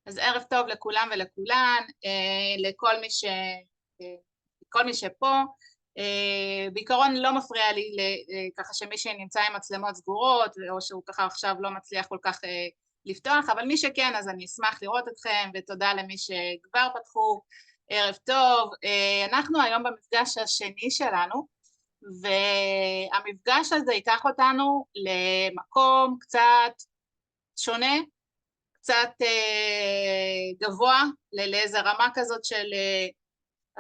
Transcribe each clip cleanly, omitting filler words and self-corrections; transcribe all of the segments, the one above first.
אז ערב טוב לכולם ולכולן, לכל מי שפה. בעיקרון לא מפריע לי ככה שמי שנמצא עם מצלמות סגורות, או שהוא ככה עכשיו לא מצליח כל כך לפתוח, אבל מי שכן אז אני אשמח לראות אתכם, ותודה למי שכבר פתחו. ערב טוב. אנחנו היום במפגש השני שלנו, והמפגש הזה ייקח אותנו למקום קצת שונה, קצת גבוה, לאיזה רמה כזאת של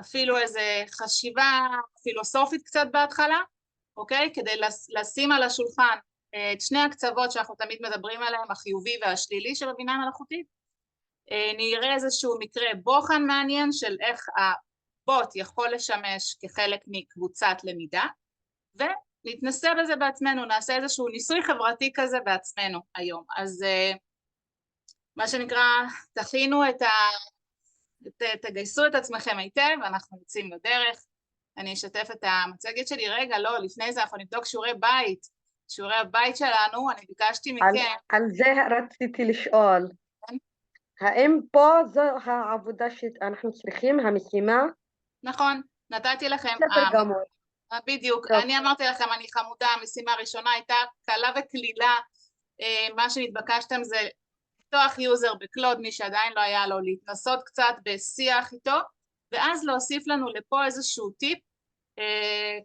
אפילו איזה חשיבה פילוסופית קצת בהתחלה, אוקיי? כדי לשים על השולחן את שני הקצוות שאנחנו תמיד מדברים עליהם, החיובי והשלילי של הבינה המלאכותית. נראה איזשהו מקרה בוחן מעניין של איך הבוט יכול לשמש כחלק מקבוצת למידה, ונתנסה בזה בעצמנו, נעשה איזשהו ניסוי חברתי כזה בעצמנו היום. אז מה שנקרא, תכינו תגייסו את עצמכם היטב, אנחנו יוצאים לדרך. אני אשתף את המצגת שלי. רגע, לא, לפני זה אנחנו נבדוק שיעורי בית. שיעורי הבית שלנו, אני ביקשתי מכם. על זה רציתי לשאול. כן? האם פה זו העבודה שאנחנו צריכים, המשימה? נכון, נתתי לכם. בסדר גמור. בדיוק, טוב. אני אמרתי לכם, אני חמודה, המשימה הראשונה הייתה קלה וקלילה. מה שנתבקשתם זה לפתוח יוזר בקלוד, מי שעדיין לא היה לו, להתנסות קצת בשיח איתו, ואז להוסיף לנו לפה איזשהו טיפ.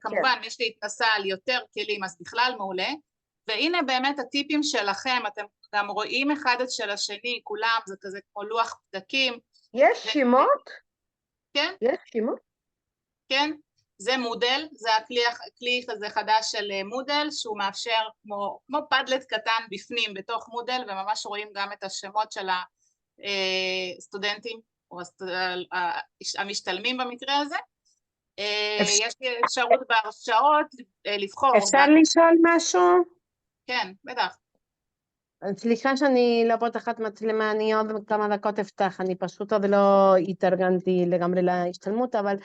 כמובן, מי שהתנסה על יותר כלים אז בכלל מעולה, והנה באמת הטיפים שלכם, אתם גם רואים אחד את של השני, כולם, זה כזה כמו לוח פתקים. יש שמות? כן. יש שמות? כן, זה מודל, זה הכלי כזה חדש של מודל, שהוא מאפשר כמו פדלט קטן בפנים, בתוך מודל, וממש רואים גם את השמות של הסטודנטים, או המשתלמים במקרה הזה. יש אפשרות בהרשאות לבחור. אפשר לשאול משהו? כן, בטח. סליחה שאני לא פותחת מצלמה, אני עוד כמה דקות אפתח, אני פשוט עוד לא התארגנתי לגמרי להשתלמות, אבל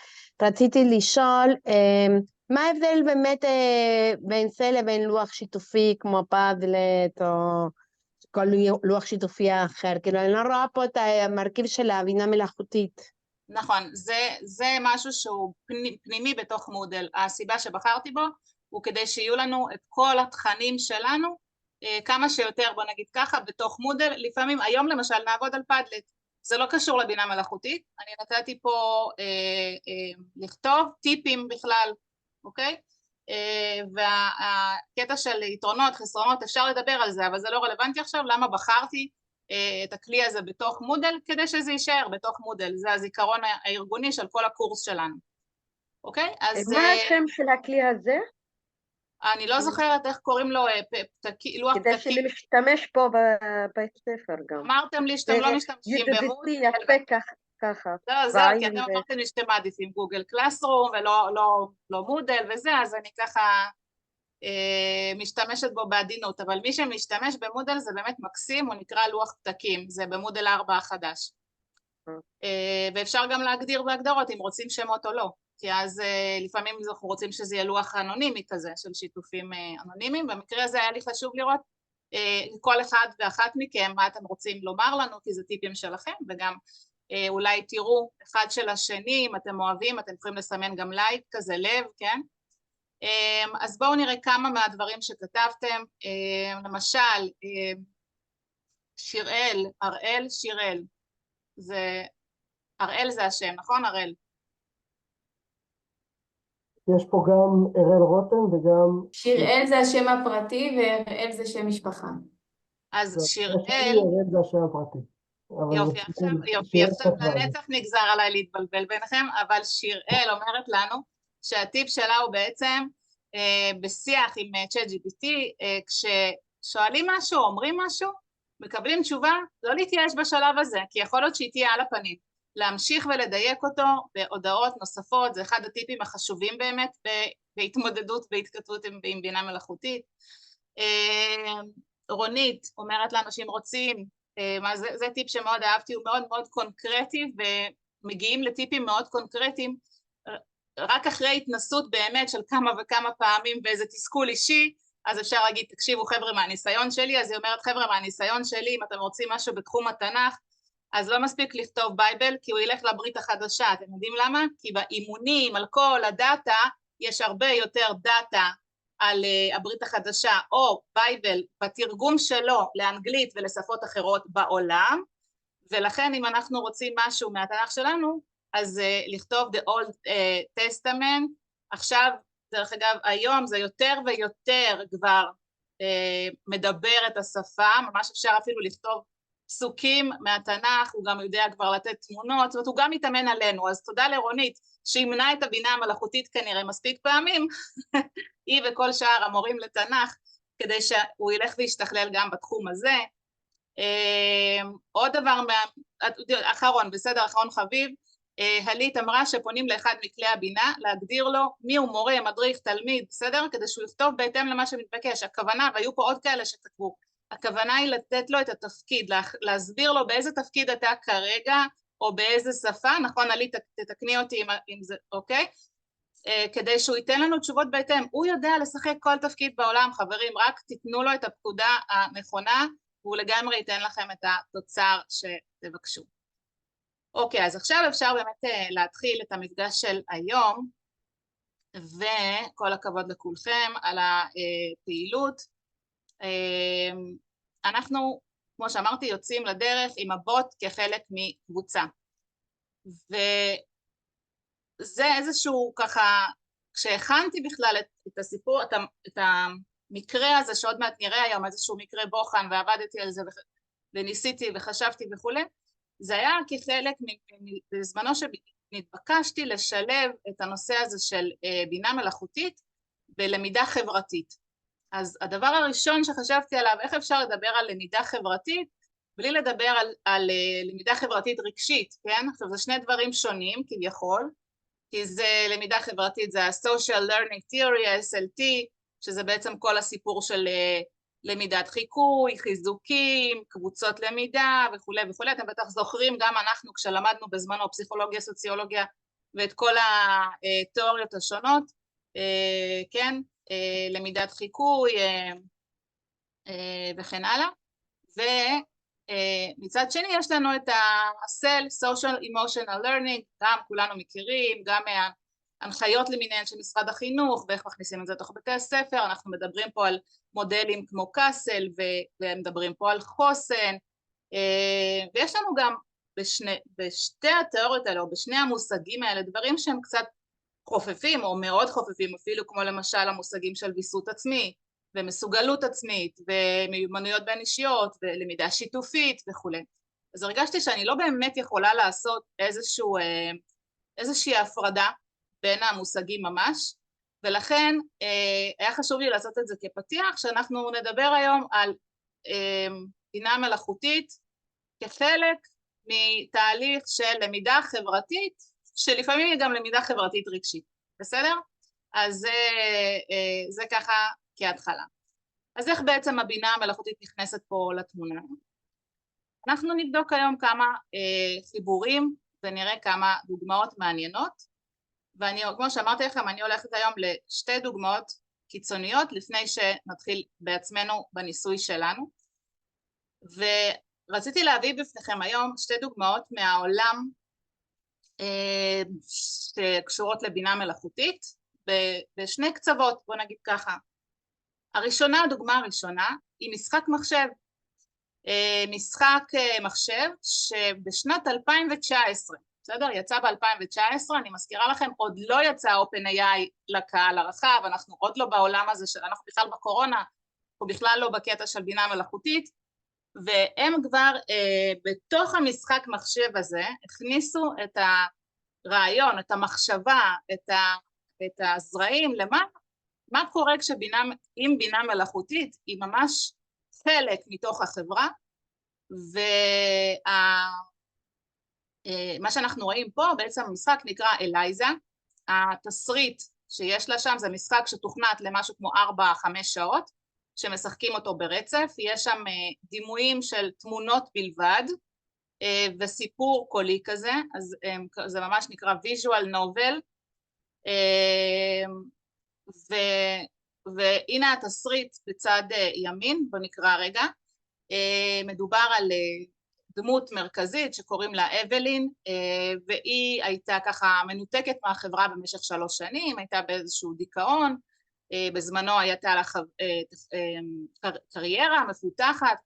רציתי לשאול, מה ההבדל באמת בין זה לבין לוח שיתופי כמו פאדלט או כל לוח שיתופי אחר? כאילו אני לא רואה פה את המרכיב של הבינה מלאכותית. נכון, זה משהו שהוא פנימי בתוך מודל. הסיבה שבחרתי בו הוא כדי שיהיו לנו את כל התכנים שלנו כמה שיותר, בוא נגיד ככה, בתוך מודל. לפעמים היום למשל נעבוד על פאדלט, זה לא קשור לבינה מלאכותית, אני נתתי פה לכתוב טיפים בכלל, אוקיי? והקטע של יתרונות, חסרונות, אפשר לדבר על זה, אבל זה לא רלוונטי עכשיו. למה בחרתי את הכלי הזה בתוך מודל? כדי שזה יישאר בתוך מודל, זה הזיכרון הארגוני של כל הקורס שלנו, אוקיי? אז מה השם של הכלי הזה? אני לא זוכרת איך קוראים לו, לוח כדי פתקים. שנשתמש פה בבית ספר גם. אמרתם לי שאתם לא משתמשים ידידותי יפה ככה. לא, זהו, כי אתם אמרתם לי שאתם מעדיפים גוגל קלאסרום ולא מודל וזה, אז אני ככה משתמשת בו בעדינות, אבל מי שמשתמש במודל זה באמת מקסים, הוא נקרא לוח פתקים, זה במודל 4 החדש. ואפשר גם להגדיר בהגדרות אם רוצים שמות או לא, כי אז לפעמים אנחנו רוצים שזה יהיה לוח אנונימי כזה של שיתופים אנונימיים. במקרה הזה היה לי חשוב לראות כל אחד ואחת מכם מה אתם רוצים לומר לנו, כי זה טיפים שלכם, וגם אולי תראו אחד של השני, אם אתם אוהבים, אתם יכולים לסמן גם לייק כזה, לב, כן? אז בואו נראה כמה מהדברים שכתבתם. למשל, שיראל, אראל, שיראל, אראל זה השם, נכון אראל? יש פה גם אראל רותם וגם... שיראל זה השם הפרטי ואראל זה שם משפחה. אז שיראל... אראל זה השם הפרטי. יופי, עכשיו לנצח נגזר עליי להתבלבל ביניכם, אבל שיראל אומרת לנו שהטיפ שלה הוא בעצם בשיח עם ChatGPT, כששואלים משהו, אומרים משהו, מקבלים תשובה, לא להתייאש בשלב הזה, כי יכול להיות שהיא תהיה על הפנים. להמשיך ולדייק אותו בהודעות נוספות, זה אחד הטיפים החשובים באמת בהתמודדות, בהתכתבות עם בינה מלאכותית. רונית אומרת לאנשים רוצים, זה טיפ שמאוד אהבתי, הוא מאוד מאוד קונקרטי, ומגיעים לטיפים מאוד קונקרטיים, רק אחרי התנסות באמת של כמה וכמה פעמים ואיזה תסכול אישי, אז אפשר להגיד, תקשיבו חבר'ה מהניסיון שלי, אז היא אומרת חבר'ה מהניסיון שלי, אם אתם רוצים משהו בתחום התנ"ך, אז לא מספיק לכתוב בייבל, כי הוא ילך לברית החדשה. אתם יודעים למה? כי באימונים, על כל הדאטה, יש הרבה יותר דאטה על הברית החדשה, או בייבל בתרגום שלו לאנגלית ולשפות אחרות בעולם, ולכן אם אנחנו רוצים משהו מהתנ"ך שלנו, אז לכתוב The Old Testament. עכשיו, דרך אגב, היום זה יותר ויותר כבר מדבר את השפה, ממש אפשר אפילו לכתוב פסוקים מהתנ"ך, הוא גם יודע כבר לתת תמונות, זאת אומרת, הוא גם מתאמן עלינו, אז תודה לרונית, שימנה את הבינה המלאכותית כנראה מספיק פעמים, היא וכל שאר המורים לתנ"ך, כדי שהוא ילך וישתכלל גם בתחום הזה. עוד דבר אחרון, בסדר, אחרון חביב, הלית אמרה שפונים לאחד מכלי הבינה, להגדיר לו מי הוא מורה, מדריך, תלמיד, בסדר? כדי שהוא יכתוב בהתאם למה שמתבקש. הכוונה, והיו פה עוד כאלה שכתבו, הכוונה היא לתת לו את התפקיד, להסביר לו באיזה תפקיד אתה כרגע, או באיזה שפה, נכון, הלית, תתקני אותי אם זה, אוקיי? כדי שהוא ייתן לנו תשובות בהתאם. הוא יודע לשחק כל תפקיד בעולם, חברים, רק תיתנו לו את הפקודה הנכונה, והוא לגמרי ייתן לכם את התוצר שתבקשו. אוקיי, אז עכשיו אפשר באמת להתחיל את המפגש של היום, וכל הכבוד לכולכם על הפעילות. אנחנו, כמו שאמרתי, יוצאים לדרך עם הבוט כחלק מקבוצה. וזה איזשהו ככה, כשהכנתי בכלל את הסיפור, את המקרה הזה שעוד מעט נראה היום, איזשהו מקרה בוחן, ועבדתי על זה וניסיתי וחשבתי וכו', זה היה כחלק בזמנו שנתבקשתי לשלב את הנושא הזה של בינה מלאכותית בלמידה חברתית. אז הדבר הראשון שחשבתי עליו, איך אפשר לדבר על למידה חברתית, בלי לדבר על למידה חברתית רגשית, כן? עכשיו זה שני דברים שונים כביכול, כי זה למידה חברתית, זה ה-Social Learning Theory, ה-SLT, שזה בעצם כל הסיפור של למידת חיקוי, חיזוקים, קבוצות למידה וכו' וכו'. אתם בטח זוכרים, גם אנחנו כשלמדנו בזמנו פסיכולוגיה, סוציולוגיה ואת כל התיאוריות השונות, כן, למידת חיקוי וכן הלאה. ומצד שני יש לנו את ה-SEL, Social Emotional Learning, גם כולנו מכירים, גם הנחיות למיניהן של משרד החינוך ואיך מכניסים את זה לתוך בתי הספר. אנחנו מדברים פה על מודלים כמו קאסל ומדברים פה על חוסן, ויש לנו גם בשתי התיאוריות האלה או בשני המושגים האלה דברים שהם קצת חופפים או מאוד חופפים אפילו, כמו למשל המושגים של ויסות עצמי ומסוגלות עצמית ומיומנויות בין אישיות ולמידה שיתופית וכו'. אז הרגשתי שאני לא באמת יכולה לעשות איזושהי הפרדה בין המושגים ממש, ולכן היה חשוב לי לעשות את זה כפתיח, שאנחנו נדבר היום על בינה מלאכותית כחלק מתהליך של למידה חברתית, שלפעמים היא גם למידה חברתית רגשית, בסדר? אז זה ככה כהתחלה. אז איך בעצם הבינה המלאכותית נכנסת פה לתמונה? אנחנו נבדוק היום כמה חיבורים ונראה כמה דוגמאות מעניינות, ואני, כמו שאמרתי לכם, אני הולכת היום לשתי דוגמאות קיצוניות לפני שנתחיל בעצמנו בניסוי שלנו, ורציתי להביא בפניכם היום שתי דוגמאות מהעולם שקשורות לבינה מלאכותית בשני קצוות, בוא נגיד ככה. הדוגמה הראשונה היא משחק מחשב, שבשנת 2019, בסדר? יצא ב-2019, אני מזכירה לכם, עוד לא יצא OpenAI לקהל הרחב, אנחנו עוד לא בעולם הזה, אנחנו בכלל בקורונה, אנחנו בכלל לא בקטע של בינה מלאכותית, והם כבר בתוך המשחק מחשב הזה, הכניסו את הרעיון, את המחשבה, את הזרעים, מה קורה עם בינה מלאכותית, היא ממש חלק מתוך החברה, מה שאנחנו רואים פה, בעצם המשחק נקרא אלייזה, התסריט שיש לה שם זה משחק שתוכנת למשהו כמו 4-5 שעות, שמשחקים אותו ברצף, יש שם דימויים של תמונות בלבד, וסיפור קולי כזה, אז זה ממש נקרא visual novel, והנה התסריט בצד ימין, בוא נקרא רגע, מדובר על דמות מרכזית שקוראים לה אבלין, והיא הייתה ככה מנותקת מהחברה במשך 3 שנים, הייתה באיזשהו דיכאון, בזמנו הייתה לה קריירה מפותחת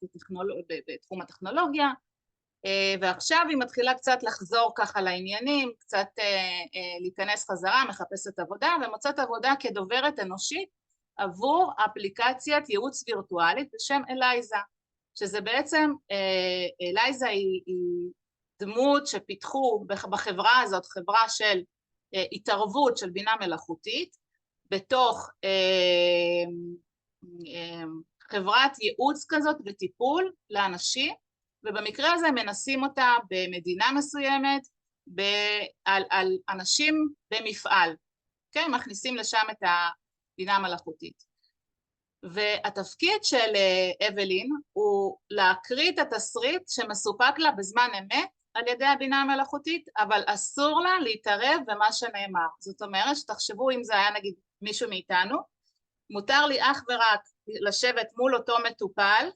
בתחום הטכנולוגיה, ועכשיו היא מתחילה קצת לחזור ככה לעניינים, קצת להיכנס חזרה, מחפשת עבודה, ומוצאת עבודה כדוברת אנושית עבור אפליקציית ייעוץ וירטואלית בשם אלייזה, שזה בעצם, אלייזה היא דמות שפיתחו בחברה הזאת, חברה של התערבות של בינה מלאכותית, בתוך חברת ייעוץ כזאת וטיפול לאנשים, ובמקרה הזה מנסים אותה במדינה מסוימת, על אנשים במפעל, כן? מכניסים לשם את הבינה המלאכותית. והתפקיד של אבלין הוא להקריא את התסריט שמסופק לה בזמן אמת על ידי הבינה המלאכותית, אבל אסור לה להתערב במה שנאמר. זאת אומרת שתחשבו אם זה היה נגיד מישהו מאיתנו, מותר לי אך ורק לשבת מול אותו מטופל,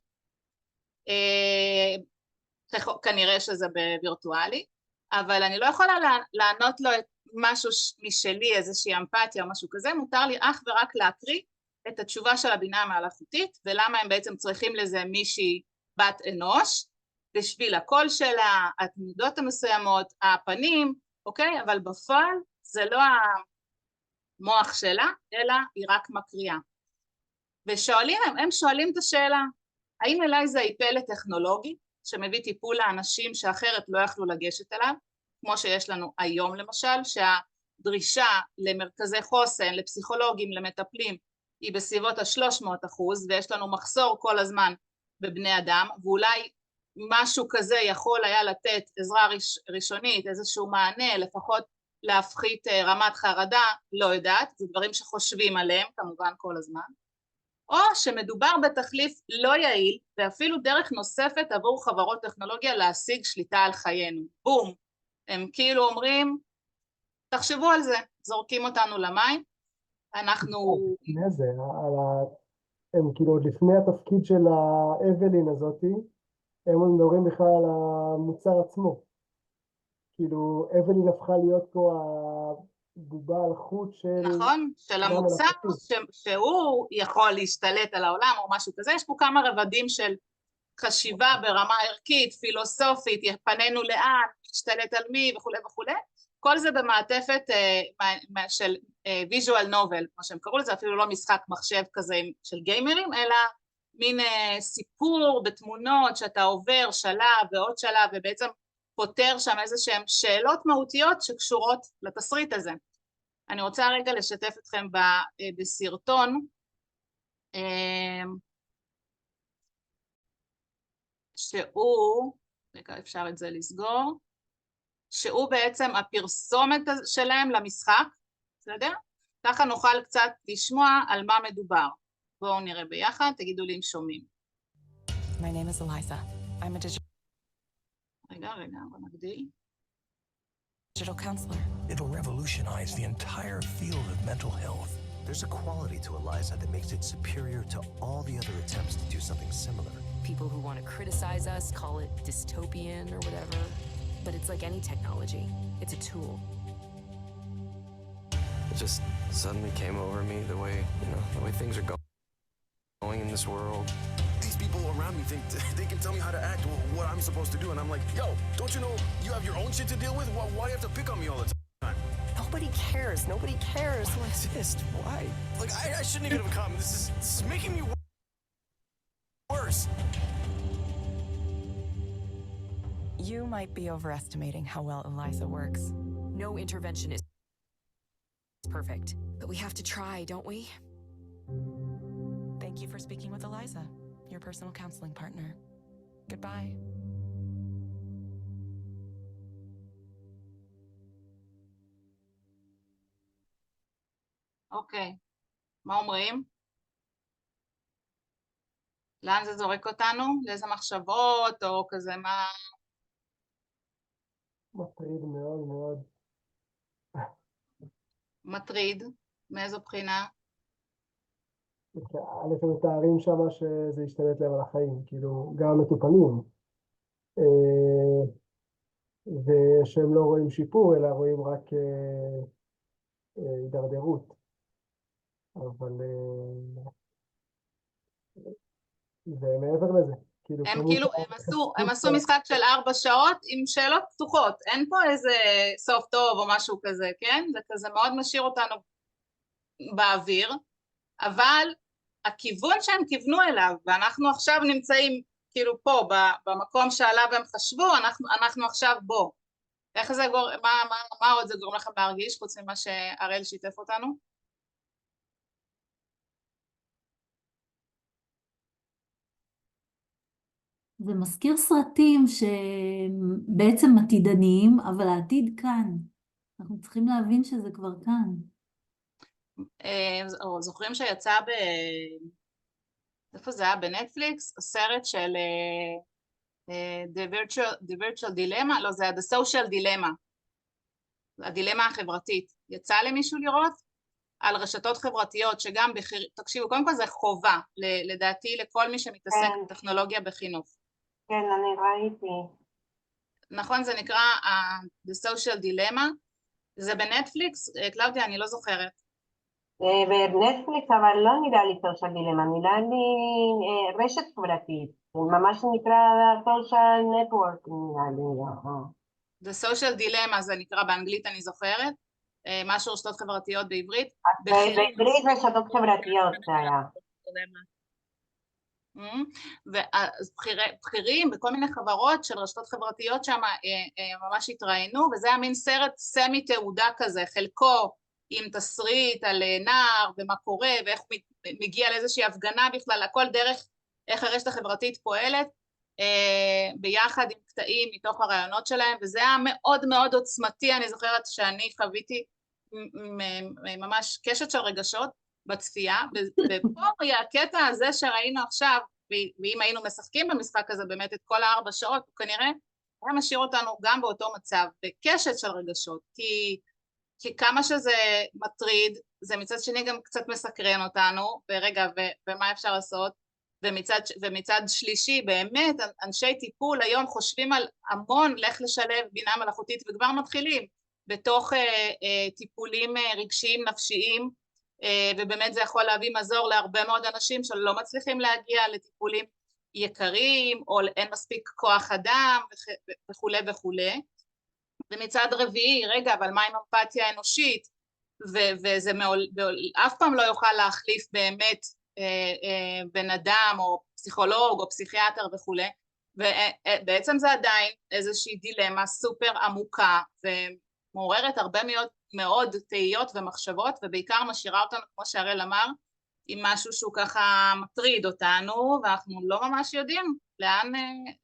כנראה שזה בווירטואלי, אבל אני לא יכולה לענות לו משהו משלי, איזושהי אמפתיה או משהו כזה, מותר לי אך ורק להקריא את התשובה של הבינה המלאכותית, ולמה הם בעצם צריכים לזה מישהי בת אנוש, בשביל הקול שלה, התנודות המסוימות, הפנים, אוקיי? אבל בפועל זה לא המוח שלה, אלא היא רק מקריאה. ושואלים הם שואלים את השאלה, האם אלייזה היא פלא טכנולוגי, שמביא טיפול לאנשים שאחרת לא יכלו לגשת אליו, כמו שיש לנו היום למשל, שהדרישה למרכזי חוסן, לפסיכולוגים, למטפלים, היא בסביבות ה-300%, ויש לנו מחסור כל הזמן בבני אדם, ואולי משהו כזה יכול היה לתת עזרה ראשונית, איזשהו מענה, לפחות להפחית רמת חרדה, לא יודעת, זה דברים שחושבים עליהם כמובן כל הזמן, או שמדובר בתחליף לא יעיל, ואפילו דרך נוספת עבור חברות טכנולוגיה להשיג שליטה על חיינו. בום, הם כאילו אומרים, תחשבו על זה, זורקים אותנו למים, אנחנו... לפני זה, הם כאילו עוד לפני התפקיד של האבלין הזאתי, הם מדברים בכלל על המוצר עצמו. כאילו, אבלין הפכה להיות פה הבובה על חוט של... נכון, של המוצר שהוא יכול להשתלט על העולם או משהו כזה. יש פה כמה רבדים של חשיבה ברמה ערכית, פילוסופית, פנינו לאן, להשתלט על מי וכו' וכו'. כל זה במעטפת של ויז'ואל נובל, כמו שהם קראו לזה, אפילו לא משחק מחשב כזה של גיימרים, אלא מין סיפור בתמונות שאתה עובר שלב ועוד שלב, ובעצם פותר שם איזה שהן שאלות מהותיות שקשורות לתסריט הזה. אני רוצה רגע לשתף אתכם בסרטון, שהוא, רגע אפשר את זה לסגור, שהוא בעצם הפרסומת שלהם למשחק, בסדר? ככה נוכל קצת לשמוע על מה מדובר. בואו נראה ביחד, תגידו לי אם שומעים. My name is Eliza. I'm a רגע, בוא נגדיל. digital counselor. It'll revolutionize the entire field of mental health. There's a quality to Eliza that makes it superior to all the other attempts to do something similar. People who want to criticize us call it dystopian or whatever, but it's like any technology. It's a tool. It just suddenly came over me the way things are going in this world. These people around me think they can tell me how to act or what I'm supposed to do, and I'm like, yo, don't you know you have your own shit to deal with? Why do you have to pick on me all the time? Nobody cares. Nobody cares. Why do I exist? Why? Like, I shouldn't even have come. This is making me worse. You might be overestimating how well Eliza works. No intervention is perfect, but we have to try, don't we? Thank you for speaking with Eliza, your personal counseling partner. Goodbye. אוקיי, מה אומרים? לאן זה זורק אותנו? לאיזה מחשבות או כזה מה? מטריד מאוד מאוד. מטריד? מאיזו בחינה? א' הם מתארים שם שזה ישתלט להם על החיים, כאילו גם המטופלים. ושהם לא רואים שיפור, אלא רואים רק הידרדרות. אבל ומעבר לזה, כאילו הם עשו משחק של 4 שעות עם שאלות פתוחות, אין פה איזה סוף טוב או משהו כזה, כן? זה כזה מאוד משאיר אותנו באוויר, אבל הכיוון שהם כיוונו אליו, ואנחנו עכשיו נמצאים כאילו פה, במקום שעליו הם חשבו, אנחנו עכשיו בו. איך זה מה עוד זה גורם לכם להרגיש, חוץ ממה שהראל שיתף אותנו? זה מזכיר סרטים שבעצם עתידניים, אבל העתיד כאן. אנחנו צריכים להבין שזה כבר כאן. זוכרים שיצא איפה זה היה? בנטפליקס? הסרט של The Virtual Dilemma? לא, זה היה The Social Dilemma. הדילמה החברתית. יצא למישהו לראות? על רשתות חברתיות שגם תקשיבו, קודם כל זה חובה, לדעתי לכל מי שמתעסק בטכנולוגיה בחינוך. כן, אני ראיתי. נכון, זה נקרא The Social Dilemma. זה בנטפליקס? קלאודיה, אני לא זוכרת. בנטפליקס, אבל לא נראה לי סושיאל דילמה, נראה לי רשת חברתית, ממש נקרא סושיאל נטוורק, נראה לי. The Social Dilemma זה נקרא באנגלית, אני זוכרת, משהו רשתות חברתיות בעברית. בעברית רשתות חברתיות זה היה. ובכירים בכל מיני חברות של רשתות חברתיות שם ממש התראיינו, וזה היה מין סרט סמי תעודה כזה, חלקו עם תסריט על נער ומה קורה ואיך מגיע לאיזושהי הפגנה בכלל, הכל דרך איך הרשת החברתית פועלת ביחד עם קטעים מתוך הרעיונות שלהם, וזה היה מאוד מאוד עוצמתי. אני זוכרת שאני חוויתי ממש קשת של רגשות בצפייה, ופה היה הקטע הזה שראינו עכשיו, ואם היינו משחקים במשחק הזה באמת את כל 4 שעות, הוא כנראה היה משאיר אותנו גם באותו מצב, בקשת של רגשות, כי כמה שזה מטריד, זה מצד שני גם קצת מסקרן אותנו, ורגע, ומה אפשר לעשות? ומצד שלישי, באמת, אנשי טיפול היום חושבים על המון לך לשלב בינה מלאכותית, וכבר מתחילים בתוך טיפולים רגשיים, נפשיים, ובאמת זה יכול להביא מזור להרבה מאוד אנשים שלא מצליחים להגיע לטיפולים יקרים, או אין מספיק כוח אדם, וכו' וכו'. ומצד רביעי, רגע, אבל מה עם אמפתיה אנושית? וזה אף פעם לא יוכל להחליף באמת בן אדם או פסיכולוג או פסיכיאטר וכו'. ובעצם זה עדיין איזושהי דילמה סופר עמוקה ומעוררת הרבה מאוד תהיות ומחשבות, ובעיקר משאירה אותנו, כמו שהראל אמר, עם משהו שהוא ככה מטריד אותנו, ואנחנו לא ממש יודעים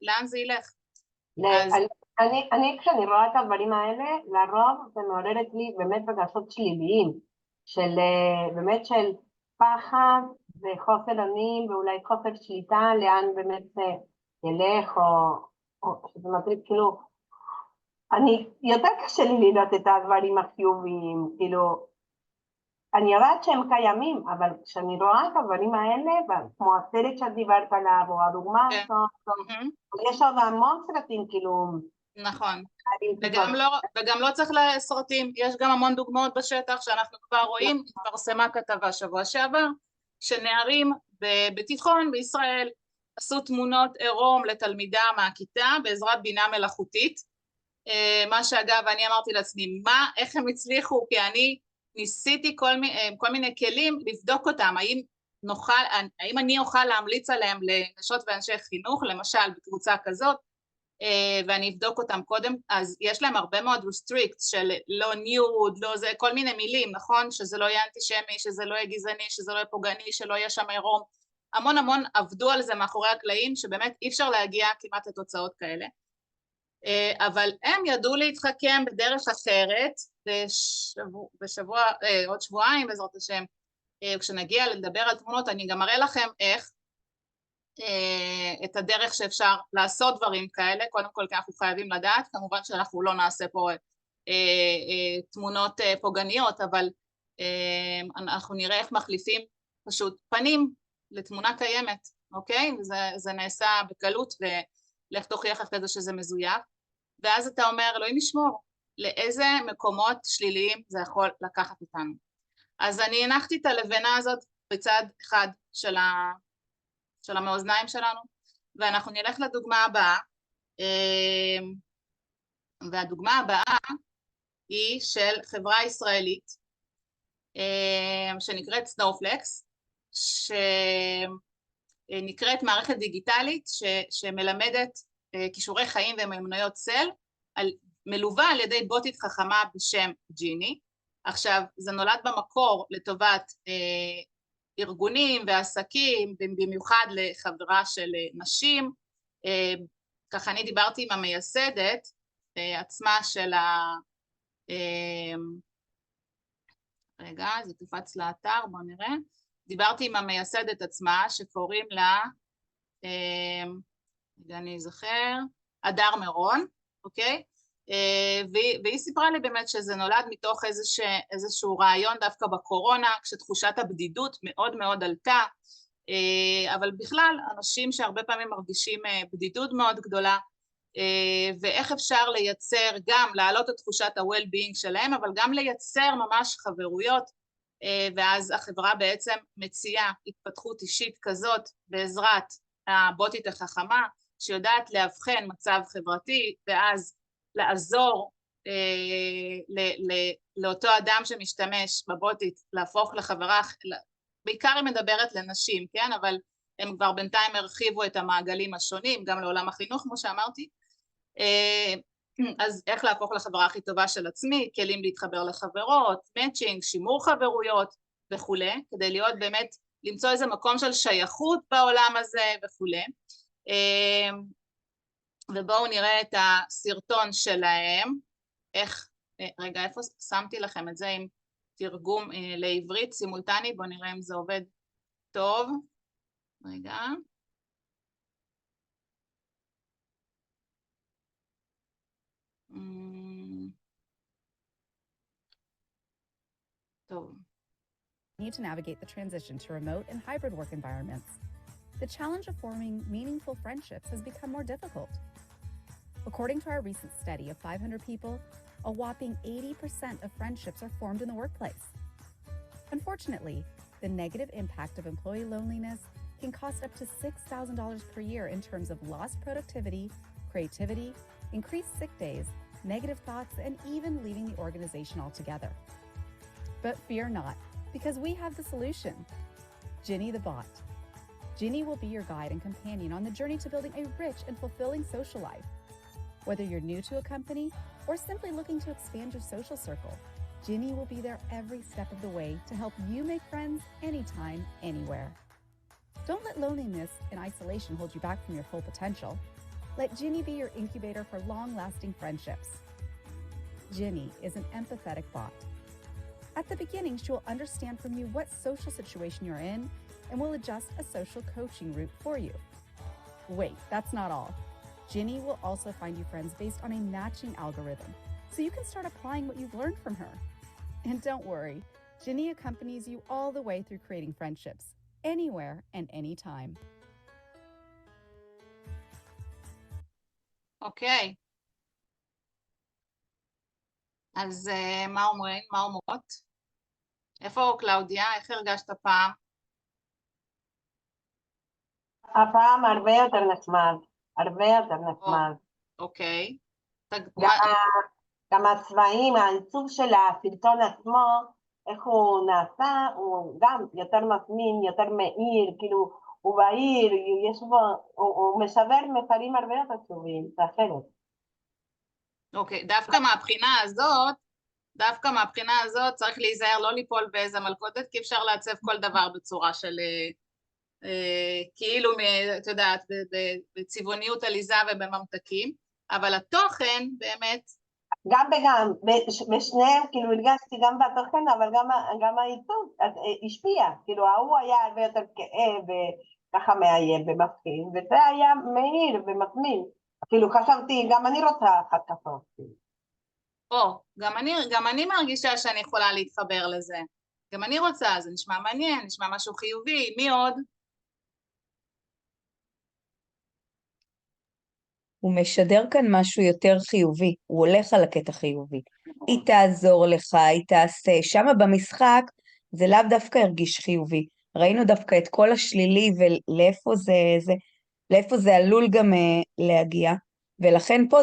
לאן זה ילך. אני כשאני רואה את הדברים האלה, לרוב זה מעורר לי באמת רגשות שליליים, באמת של פחד וחוסר אונים ואולי חוסר שליטה, לאן באמת זה ילך, או שזה מטריד, כאילו, אני יותר קשה לי לראות את הדברים החיוביים, כאילו, אני יודעת שהם קיימים, אבל כשאני רואה את הדברים האלה, כמו הסרט שאת דיברת עליו, או הדוגמה הזאת, יש עוד המון סרטים, כאילו... נכון, וגם לא צריך לסרטים, יש גם המון דוגמאות בשטח שאנחנו כבר רואים. התפרסמה כתבה שבוע שעבר, שנערים בתיכון בישראל עשו תמונות עירום לתלמידה מהכיתה בעזרת בינה מלאכותית, מה שאגב אני אמרתי לעצמי, איך הם הצליחו? כי אני ניסיתי כל מיני כלים לבדוק אותם, האם אני אוכל להמליץ עליהם לנשות ואנשי חינוך, למשל בקבוצה כזאת, ואני אבדוק אותם קודם. אז יש להם הרבה מאוד restricts של לא ניוד, לא זה, כל מיני מילים, נכון? שזה לא יהיה אנטישמי, שזה לא יהיה גזעני, שזה לא יהיה פוגעני, שלא יהיה שם עירום. המון עבדו על זה מאחורי הקלעים, שבאמת אי אפשר להגיע כמעט לתוצאות כאלה. אבל הם ידעו להתחכם בדרך אחרת, עוד שבועיים בעזרת השם, כשנגיע לדבר על תמונות, אני גם אראה לכם איך, את הדרך שאפשר לעשות דברים כאלה. קודם כל כי אנחנו חייבים לדעת, כמובן שאנחנו לא נעשה פה תמונות פוגעניות, אבל אנחנו נראה איך מחליפים פשוט פנים לתמונה קיימת, אוקיי? וזה נעשה בקלות, ולך תוכיח אחרי זה שזה מזויף. ואז אתה אומר, אלוהים ישמור, לאיזה מקומות שליליים זה יכול לקחת אותנו. אז אני הנחתי את הלבנה הזאת בצד אחד של המאזניים שלנו, ואנחנו נלך לדוגמה הבאה, והדוגמה הבאה היא של חברה ישראלית, שנקראת סנופלקס, שנקראת מערכת דיגיטלית שמלמדת כישורי חיים ומיומנויות צל, מלווה על ידי בוטית חכמה בשם ג'יני. עכשיו, זה נולד במקור לטובת ארגונים ועסקים, במיוחד לחברה של נשים. ככה אני דיברתי עם המייסדת עצמה של רגע, זה קפץ לאתר, בואו נראה. דיברתי עם המייסדת עצמה שקוראים לה, אני אזכר, הדר מירון, אוקיי? והיא סיפרה לי באמת שזה נולד מתוך איזשהו רעיון דווקא בקורונה, כשתחושת הבדידות מאוד מאוד עלתה, אבל בכלל אנשים שהרבה פעמים מרגישים בדידות מאוד גדולה, ואיך אפשר לייצר גם, להעלות את תחושת ה-well-being שלהם, אבל גם לייצר ממש חברויות, ואז החברה בעצם מציעה התפתחות אישית כזאת בעזרת הבוטית החכמה, שיודעת להבחן מצב חברתי, ואז לעזור לאותו אדם שמשתמש בבוטית להפוך לחברה, בעיקר היא מדברת לנשים, כן? אבל הם כבר בינתיים הרחיבו את המעגלים השונים, גם לעולם החינוך, כמו שאמרתי. אז איך להפוך לחברה הכי טובה של עצמי, כלים להתחבר לחברות, מאצ'ינג, שימור חברויות וכו', כדי להיות באמת, למצוא איזה מקום של שייכות בעולם הזה וכו'. ובואו נראה את הסרטון שלהם, איך, רגע, איפה שמתי לכם את זה עם תרגום לעברית סימולטני, בואו נראה אם זה עובד טוב. רגע. טוב. Need to navigate the transition to remote and hybrid work environments. The challenge of forming meaningful friendships has become more difficult. According to our recent study of 500 people, a whopping 80% of friendships are formed in the workplace. Unfortunately, the negative impact of employee loneliness can cost up to $6,000 per year in terms of lost productivity, creativity, increased sick days, negative thoughts, and even leaving the organization altogether. But fear not, because we have the solution. Ginny the Bot. Ginny will be your guide and companion on the journey to building a rich and fulfilling social life. Whether you're new to a company or simply looking to expand your social circle, Ginny will be there every step of the way to help you make friends anytime, anywhere. Don't let loneliness and isolation hold you back from your full potential. Let Ginny be your incubator for long-lasting friendships. Ginny is an empathetic bot. At the beginning, she will understand from you what social situation you're in and will adjust a social coaching route for you. Wait, that's not all. Ginny will also find you friends based on a matching algorithm, so you can start applying what you've learned from her. And don't worry, Ginny accompanies you all the way through creating friendships, anywhere and anytime. אוקיי. אז מה אומרים? מה אומרות? איפה קלאודיה? איך הרגשת פעם? הפעם הרבה יותר נחמד. הרבה יותר נחמד. אוקיי. גם הצבעים, העיצוב של הסרטון עצמו, איך הוא נעשה, הוא גם יותר מזמין, יותר מאיר, כאילו הוא בהיר, יש בו, הוא משבר מסרים הרבה יותר טובים, זה אחרת. אוקיי, דווקא מהבחינה הזאת צריך להיזהר לא ליפול באיזה מלכודת, כי אפשר לעצב כל דבר בצורה של כאילו, את יודעת, בצבעוניות עליזה ובממתקים, אבל התוכן באמת... גם וגם, בשניהם, כאילו הרגשתי גם בתוכן, אבל גם העיצוב השפיע, כאילו ההוא היה הרבה יותר כאב וככה מאיים ומפחיד, וזה היה מהיר ומזמין, כאילו חשבתי, גם אני רוצה אחת כזאת. גם אני מרגישה שאני יכולה להתחבר לזה, גם אני רוצה, זה נשמע מעניין, נשמע משהו חיובי, מי עוד? הוא משדר כאן משהו יותר חיובי, הוא הולך על הקטע חיובי. היא תעזור לך, היא תעשה, שמה במשחק זה לאו דווקא הרגיש חיובי. ראינו דווקא את כל השלילי לאיפה זה עלול גם להגיע, ולכן פה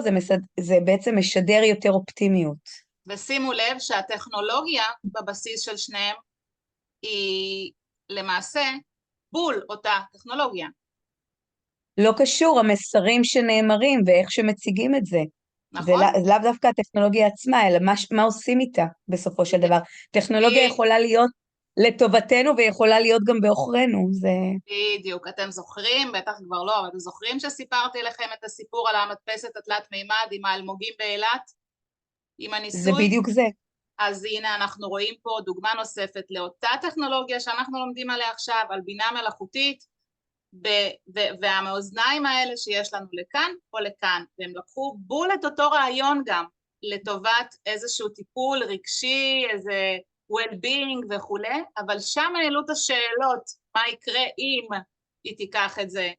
זה בעצם משדר יותר אופטימיות. ושימו לב שהטכנולוגיה בבסיס של שניהם היא למעשה בול אותה טכנולוגיה. לא קשור, המסרים שנאמרים ואיך שמציגים את זה. נכון. זה לאו דווקא הטכנולוגיה עצמה, אלא מה עושים איתה בסופו של דבר. טכנולוגיה יכולה להיות לטובתנו ויכולה להיות גם בעוכרינו. בדיוק, אתם זוכרים, בטח כבר לא, אבל אתם זוכרים שסיפרתי לכם את הסיפור על המדפסת התלת מימד עם האלמוגים באילת? עם הניסוי? זה בדיוק זה. אז הנה אנחנו רואים פה דוגמה נוספת לאותה טכנולוגיה שאנחנו לומדים עליה עכשיו, על בינה מלאכותית, והמאזניים האלה שיש לנו לכאן או לכאן, והם לקחו בול את אותו רעיון גם לטובת איזשהו טיפול רגשי, איזה well-being וכו', אבל שם העלו את השאלות, מה יקרה אם היא תיקח את זה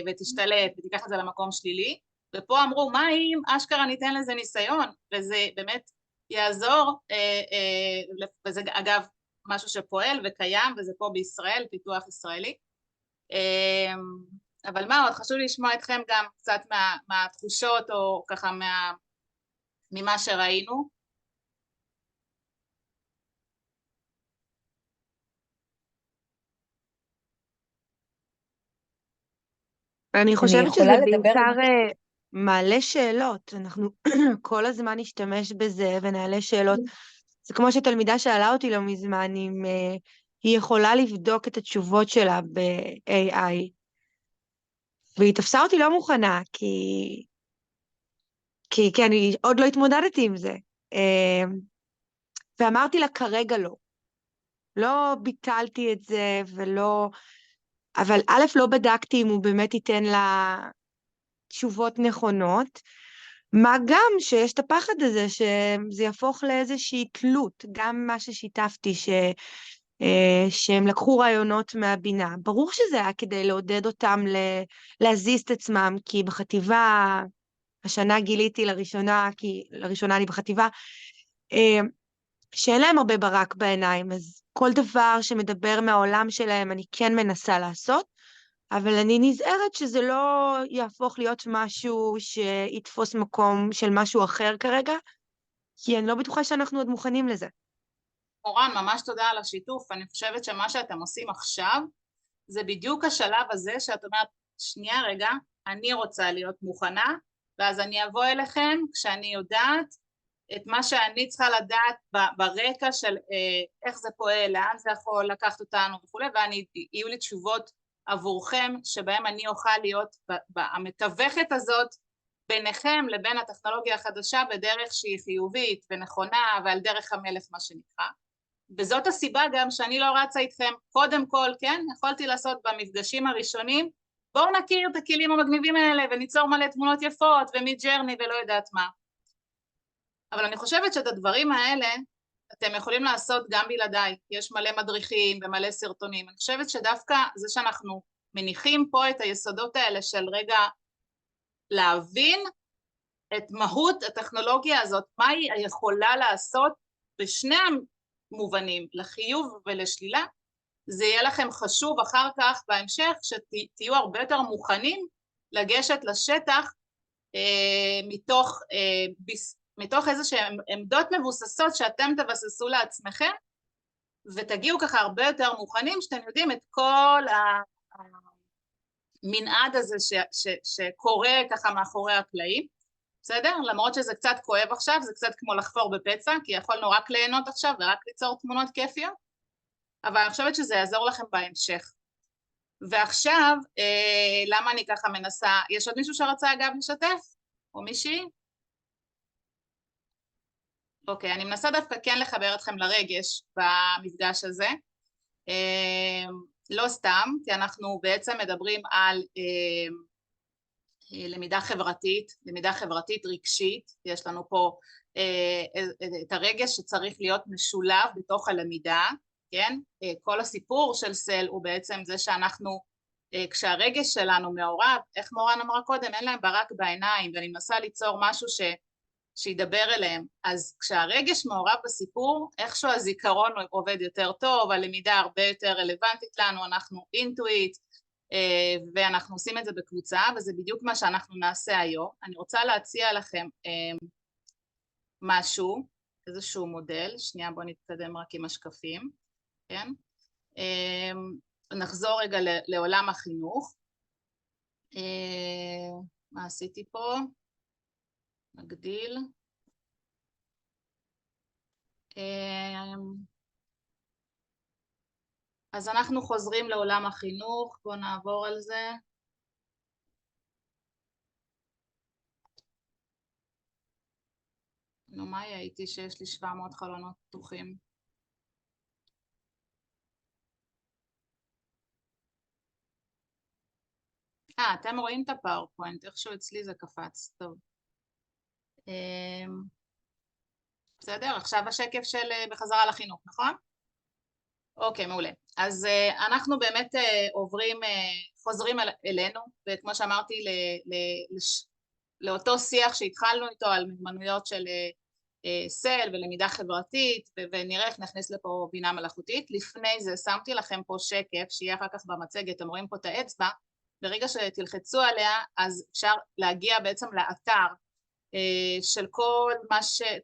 ותשתלט ותיקח את זה למקום שלילי, ופה אמרו מה אם אשכרה ניתן לזה ניסיון, וזה באמת יעזור, וזה אגב משהו שפועל וקיים, וזה פה בישראל, פיתוח ישראלי. אבל מה עוד, חשוב לי לשמוע אתכם גם קצת מהתחושות או ככה ממה שראינו. אני חושבת שזה בעיקר מעלה שאלות, אנחנו כל הזמן נשתמש בזה ונעלה שאלות. זה כמו שתלמידה שאלה אותי לא מזמן אם היא יכולה לבדוק את התשובות שלה ב-AI, והיא תפסה אותי לא מוכנה, כי אני עוד לא התמודדתי עם זה. ואמרתי לה כרגע לא. לא ביטלתי את זה ולא... אבל א', לא בדקתי אם הוא באמת ייתן לה תשובות נכונות, מה גם שיש את הפחד הזה שזה יהפוך לאיזושהי תלות, גם מה ששיתפתי שהם לקחו רעיונות מהבינה. ברור שזה היה כדי לעודד אותם להזיז את עצמם, כי בחטיבה, השנה גיליתי לראשונה, כי לראשונה אני בחטיבה, שאין להם הרבה ברק בעיניים, אז כל דבר שמדבר מהעולם שלהם אני כן מנסה לעשות, אבל אני נזהרת שזה לא יהפוך להיות משהו שיתפוס מקום של משהו אחר כרגע, כי אני לא בטוחה שאנחנו עוד מוכנים לזה. מורן, ממש תודה על השיתוף. אני חושבת שמה שאתם עושים עכשיו, זה בדיוק השלב הזה שאת אומרת, שנייה רגע, אני רוצה להיות מוכנה, ואז אני אבוא אליכם כשאני יודעת את מה שאני צריכה לדעת ברקע של איך זה פועל, לאן זה יכול לקחת אותנו וכו', ויהיו לי תשובות עבורכם, שבהם אני אוכל להיות המתווכת הזאת ביניכם לבין הטכנולוגיה החדשה בדרך שהיא חיובית ונכונה ועל דרך המלך מה שנקרא. וזאת הסיבה גם שאני לא רצה איתכם קודם כל, כן? יכולתי לעשות במפגשים הראשונים, בואו נכיר את הכלים המגניבים האלה וניצור מלא תמונות יפות ומידג'רני ולא יודעת מה. אבל אני חושבת שאת הדברים האלה אתם יכולים לעשות גם בלעדיי, יש מלא מדריכים ומלא סרטונים. אני חושבת שדווקא זה שאנחנו מניחים פה את היסודות האלה של רגע להבין את מהות הטכנולוגיה הזאת, מה היא יכולה לעשות בשני המובנים, לחיוב ולשלילה, זה יהיה לכם חשוב אחר כך בהמשך, שתהיו הרבה יותר מוכנים לגשת לשטח מתוך איזושהי עמדות מבוססות שאתם תבססו לעצמכם, ותגיעו ככה הרבה יותר מוכנים, שאתם יודעים את כל המנעד הזה שקורה ככה מאחורי הקלעים, בסדר? למרות שזה קצת כואב עכשיו, זה קצת כמו לחפור בפצע, כי יכולנו רק ליהנות עכשיו ורק ליצור תמונות כיפיות, אבל אני חושבת שזה יעזור לכם בהמשך. ועכשיו, למה אני ככה מנסה, יש עוד מישהו שרצה אגב לשתף? או מישהי? אוקיי, אני מנסה דווקא כן לחבר אתכם לרגש במפגש הזה, לא סתם, כי אנחנו בעצם מדברים על למידה חברתית רגשית, יש לנו פה את הרגש שצריך להיות משולב בתוך הלמידה, כן? כל הסיפור של סל הוא בעצם זה שאנחנו כשהרגש שלנו מעורב, איך מורן אמרה קודם, אין להם ברק בעיניים, ואני מנסה ליצור משהו שידבר אליהם. אז כשהרגש מעורב בסיפור, איכשהו הזיכרון עובד יותר טוב, הלמידה הרבה יותר רלוונטית לנו, אנחנו אינטואיט, ואנחנו עושים את זה בקבוצה, וזה בדיוק מה שאנחנו נעשה היום. אני רוצה להציע לכם משהו, איזשהו מודל, שנייה בואו נתקדם רק עם השקפים, כן? נחזור רגע לעולם החינוך. מה עשיתי פה? נגדיל. אז אנחנו חוזרים לעולם החינוך, בואו נעבור על זה. נו, מה הייתי שיש לי 700 חלונות פתוחים? אתם רואים את הפאורפוינט, איכשהו אצלי זה קפץ, טוב. בסדר, עכשיו השקף של בחזרה לחינוך, נכון? אוקיי, מעולה. אז אנחנו באמת חוזרים אלינו, וכמו שאמרתי, לאותו שיח שהתחלנו איתו על מיומנויות של סל ולמידה חברתית, ונראה איך נכניס לפה בינה מלאכותית. לפני זה שמתי לכם פה שקף, שיהיה אחר כך במצגת, אתם רואים פה את האצבע, ברגע שתלחצו עליה, אז אפשר להגיע בעצם לאתר של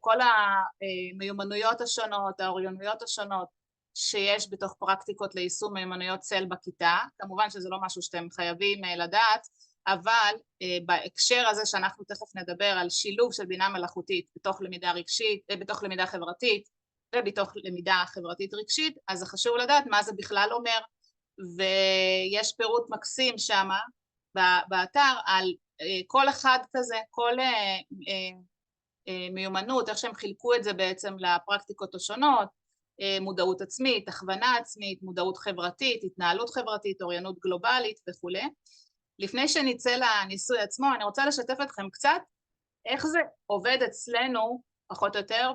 כל המיומנויות השונות, האוריינויות השונות, שיש בתוך פרקטיקות ליישום מיומנויות סל בכיתה. כמובן שזה לא משהו שאתם חייבים לדעת, אבל בהקשר הזה שאנחנו תכף נדבר על שילוב של בינה מלאכותית בתוך למידה רגשית, בתוך למידה חברתית ובתוך למידה חברתית רגשית, אז זה חשוב לדעת מה זה בכלל אומר, ויש פירוט מקסים שם באתר על כל אחד כזה, כל מיומנות, איך שהם חילקו את זה בעצם לפרקטיקות השונות, מודעות עצמית, הכוונה עצמית, מודעות חברתית, התנהלות חברתית, אוריינות גלובלית וכו'. לפני שניצא לניסוי עצמו, אני רוצה לשתף אתכם קצת איך זה עובד אצלנו, פחות או יותר,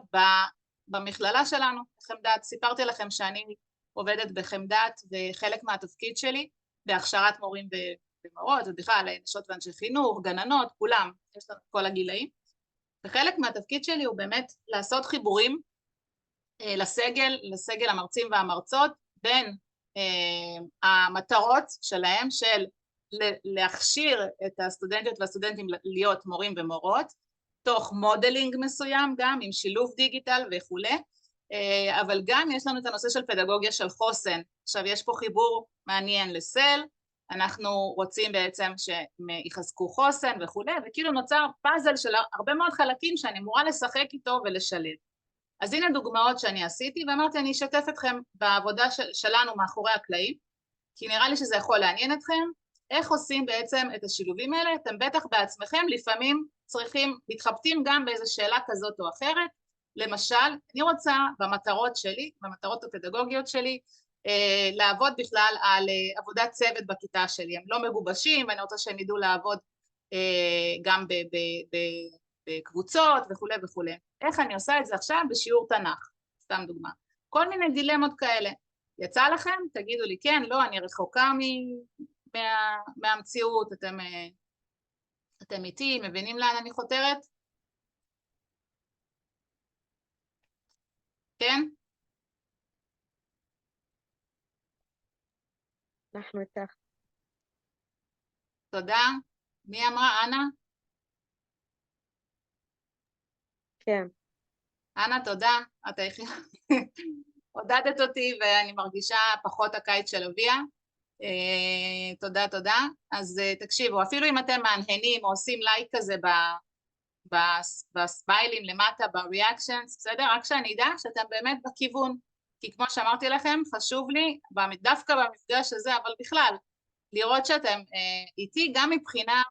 במכללה שלנו, חמדת. סיפרתי לכם שאני עובדת בחמדת, וחלק מהתפקיד שלי בהכשרת מורים ומורות, ובכלל נשות ואנשי חינוך, גננות, כולם, יש לנו כל הגילאים. וחלק מהתפקיד שלי הוא באמת לעשות חיבורים לסגל המרצים והמרצות, בין המטרות שלהם של להכשיר את הסטודנטיות והסטודנטים להיות מורים ומורות, תוך מודלינג מסוים גם, עם שילוב דיגיטל וכו', אבל גם יש לנו את הנושא של פדגוגיה של חוסן. עכשיו יש פה חיבור מעניין לסל, אנחנו רוצים בעצם שהם יחזקו חוסן וכו', וכאילו נוצר פאזל של הרבה מאוד חלקים שאני אמורה לשחק איתו ולשלב. אז הנה דוגמאות שאני עשיתי, ואמרתי אני אשתף אתכם בעבודה שלנו מאחורי הקלעים, כי נראה לי שזה יכול לעניין אתכם, איך עושים בעצם את השילובים האלה. אתם בטח בעצמכם לפעמים מתחבטים גם באיזו שאלה כזאת או אחרת. למשל, אני רוצה במטרות שלי, במטרות הפדגוגיות שלי, לעבוד בכלל על עבודת צוות בכיתה שלי. הם לא מגובשים, ואני רוצה שהם ידעו לעבוד גם בקבוצות וכו' וכו'. איך אני עושה את זה עכשיו בשיעור תנ"ך, סתם דוגמה. כל מיני דילמות כאלה. יצא לכם? תגידו לי כן, לא, אני רחוקה מהמציאות, אתם איתי, מבינים לאן אני חותרת? כן? אנחנו איתך. תודה. מי אמרה? אנה? כן. אנה, תודה. את עודדת אותי ואני מרגישה פחות הקיץ של אביה. תודה, תודה. אז תקשיבו, אפילו אם אתם מהנהנים או עושים לייק כזה בסמיילים למטה, בריאקשנס, בסדר? רק שאני אדע שאתם באמת בכיוון. כי כמו שאמרתי לכם, חשוב לי, דווקא במפגש הזה, אבל בכלל, לראות שאתם איתי גם מבחינה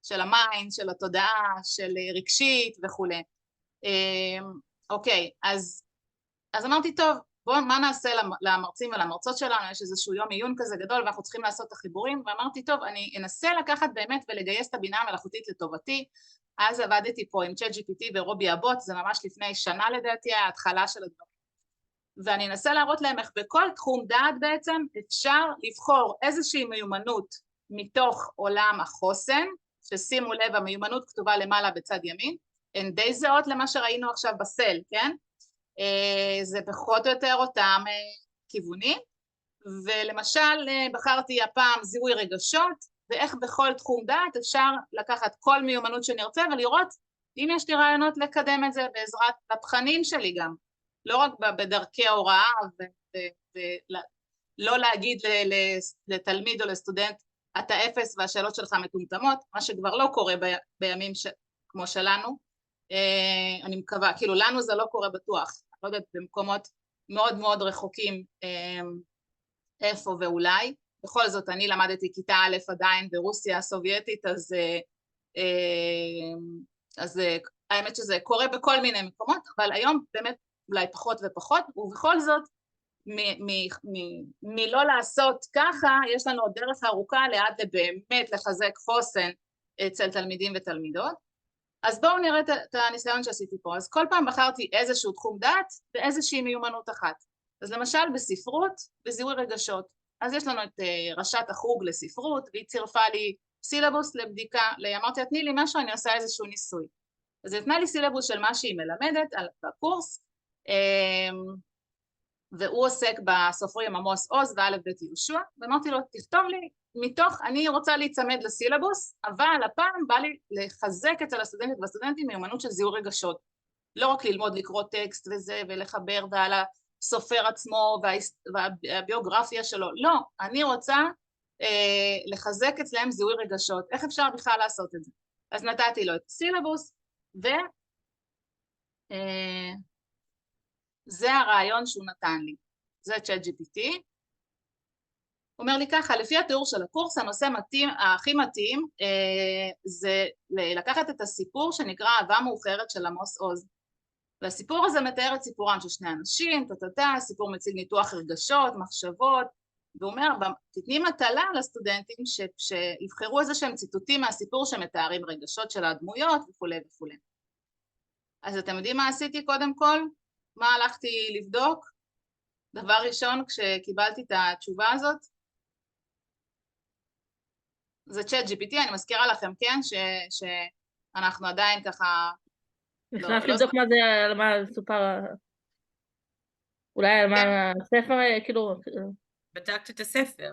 של המיינד, של התודעה, של רגשית וכו'. אוקיי, אז אמרתי, טוב, בואו, מה נעשה למרצים ולמרצות שלנו? יש איזשהו יום עיון כזה גדול ואנחנו צריכים לעשות את החיבורים, ואמרתי, טוב, אני אנסה לקחת באמת ולגייס את הבינה המלאכותית לטובתי. אז עבדתי פה עם ChatGPT ורובי הבוט, זה ממש לפני שנה לדעתי, ההתחלה של הדברים. ואני אנסה להראות להם איך בכל תחום דעת בעצם אפשר לבחור איזושהי מיומנות מתוך עולם החוסן, ששימו לב, המיומנות כתובה למעלה בצד ימין, הן די זהות למה שראינו עכשיו בסל, כן? זה פחות או יותר אותם כיוונים, ולמשל בחרתי הפעם זיהוי רגשות, ואיך בכל תחום דעת אפשר לקחת כל מיומנות שנרצה ולראות אם יש לי רעיונות לקדם את זה בעזרת התכנים שלי גם, לא רק בדרכי ההוראה, ולא להגיד לתלמיד או לסטודנט, אתה אפס והשאלות שלך מטומטמות, מה שכבר לא קורה בימים כמו שלנו, אני מקווה, כאילו לנו זה לא קורה בטוח, לא יודעת, במקומות מאוד מאוד רחוקים איפה ואולי, בכל זאת אני למדתי כיתה א' עדיין ברוסיה הסובייטית, אז האמת שזה קורה בכל מיני מקומות, אבל היום באמת אולי פחות ופחות, ובכל זאת מלא לעשות ככה, יש לנו עוד דרך ארוכה ליד לבאמת לחזק חוסן אצל תלמידים ותלמידות. אז בואו נראה את הניסיון שעשיתי פה. אז כל פעם בחרתי איזשהו תחום דעת ואיזושהי מיומנות אחת. אז למשל בספרות, בזיהוי רגשות. אז יש לנו את ראשת החוג לספרות, והיא צירפה לי סילבוס לבדיקה, אמרתי, תני לי משהו, אני עושה איזשהו ניסוי. אז היא נתנה לי סילבוס של מה שהיא מלמדת בקורס, והוא עוסק בסופרים עמוס עוז וא' ב' יהושע, ואמרתי לו, תכתוב לי מתוך, אני רוצה להיצמד לסילבוס, אבל הפעם בא לי לחזק אצל הסטודנטית והסטודנטים מיומנות של זיהוי רגשות. לא רק ללמוד לקרוא טקסט וזה, ולחבר ועל הסופר עצמו והביוגרפיה שלו, לא, אני רוצה לחזק אצלם זיהוי רגשות. איך אפשר בכלל לעשות את זה? אז נתתי לו את הסילבוס, זה הרעיון שהוא נתן לי, זה ChatGPT. הוא אומר לי ככה, לפי התיאור של הקורס, הנושא הכי מתאים זה לקחת את הסיפור שנקרא אהבה מאוחרת של עמוס עוז. והסיפור הזה מתאר את סיפורם של שני אנשים, סיפור מציג ניתוח רגשות, מחשבות, והוא אומר, תתני מטלה לסטודנטים שיבחרו איזה שהם ציטוטים מהסיפור שמתארים רגשות של הדמויות וכו' וכו'. אז אתם יודעים מה עשיתי קודם כל? מה הלכתי לבדוק? דבר ראשון, כשקיבלתי את התשובה הזאת, זה ChatGPT, אני מזכירה לכם, כן, שאנחנו עדיין ככה... נכנס לבדוק מה זה, על מה סופר... אולי על מה הספר, כאילו... בדקת את הספר.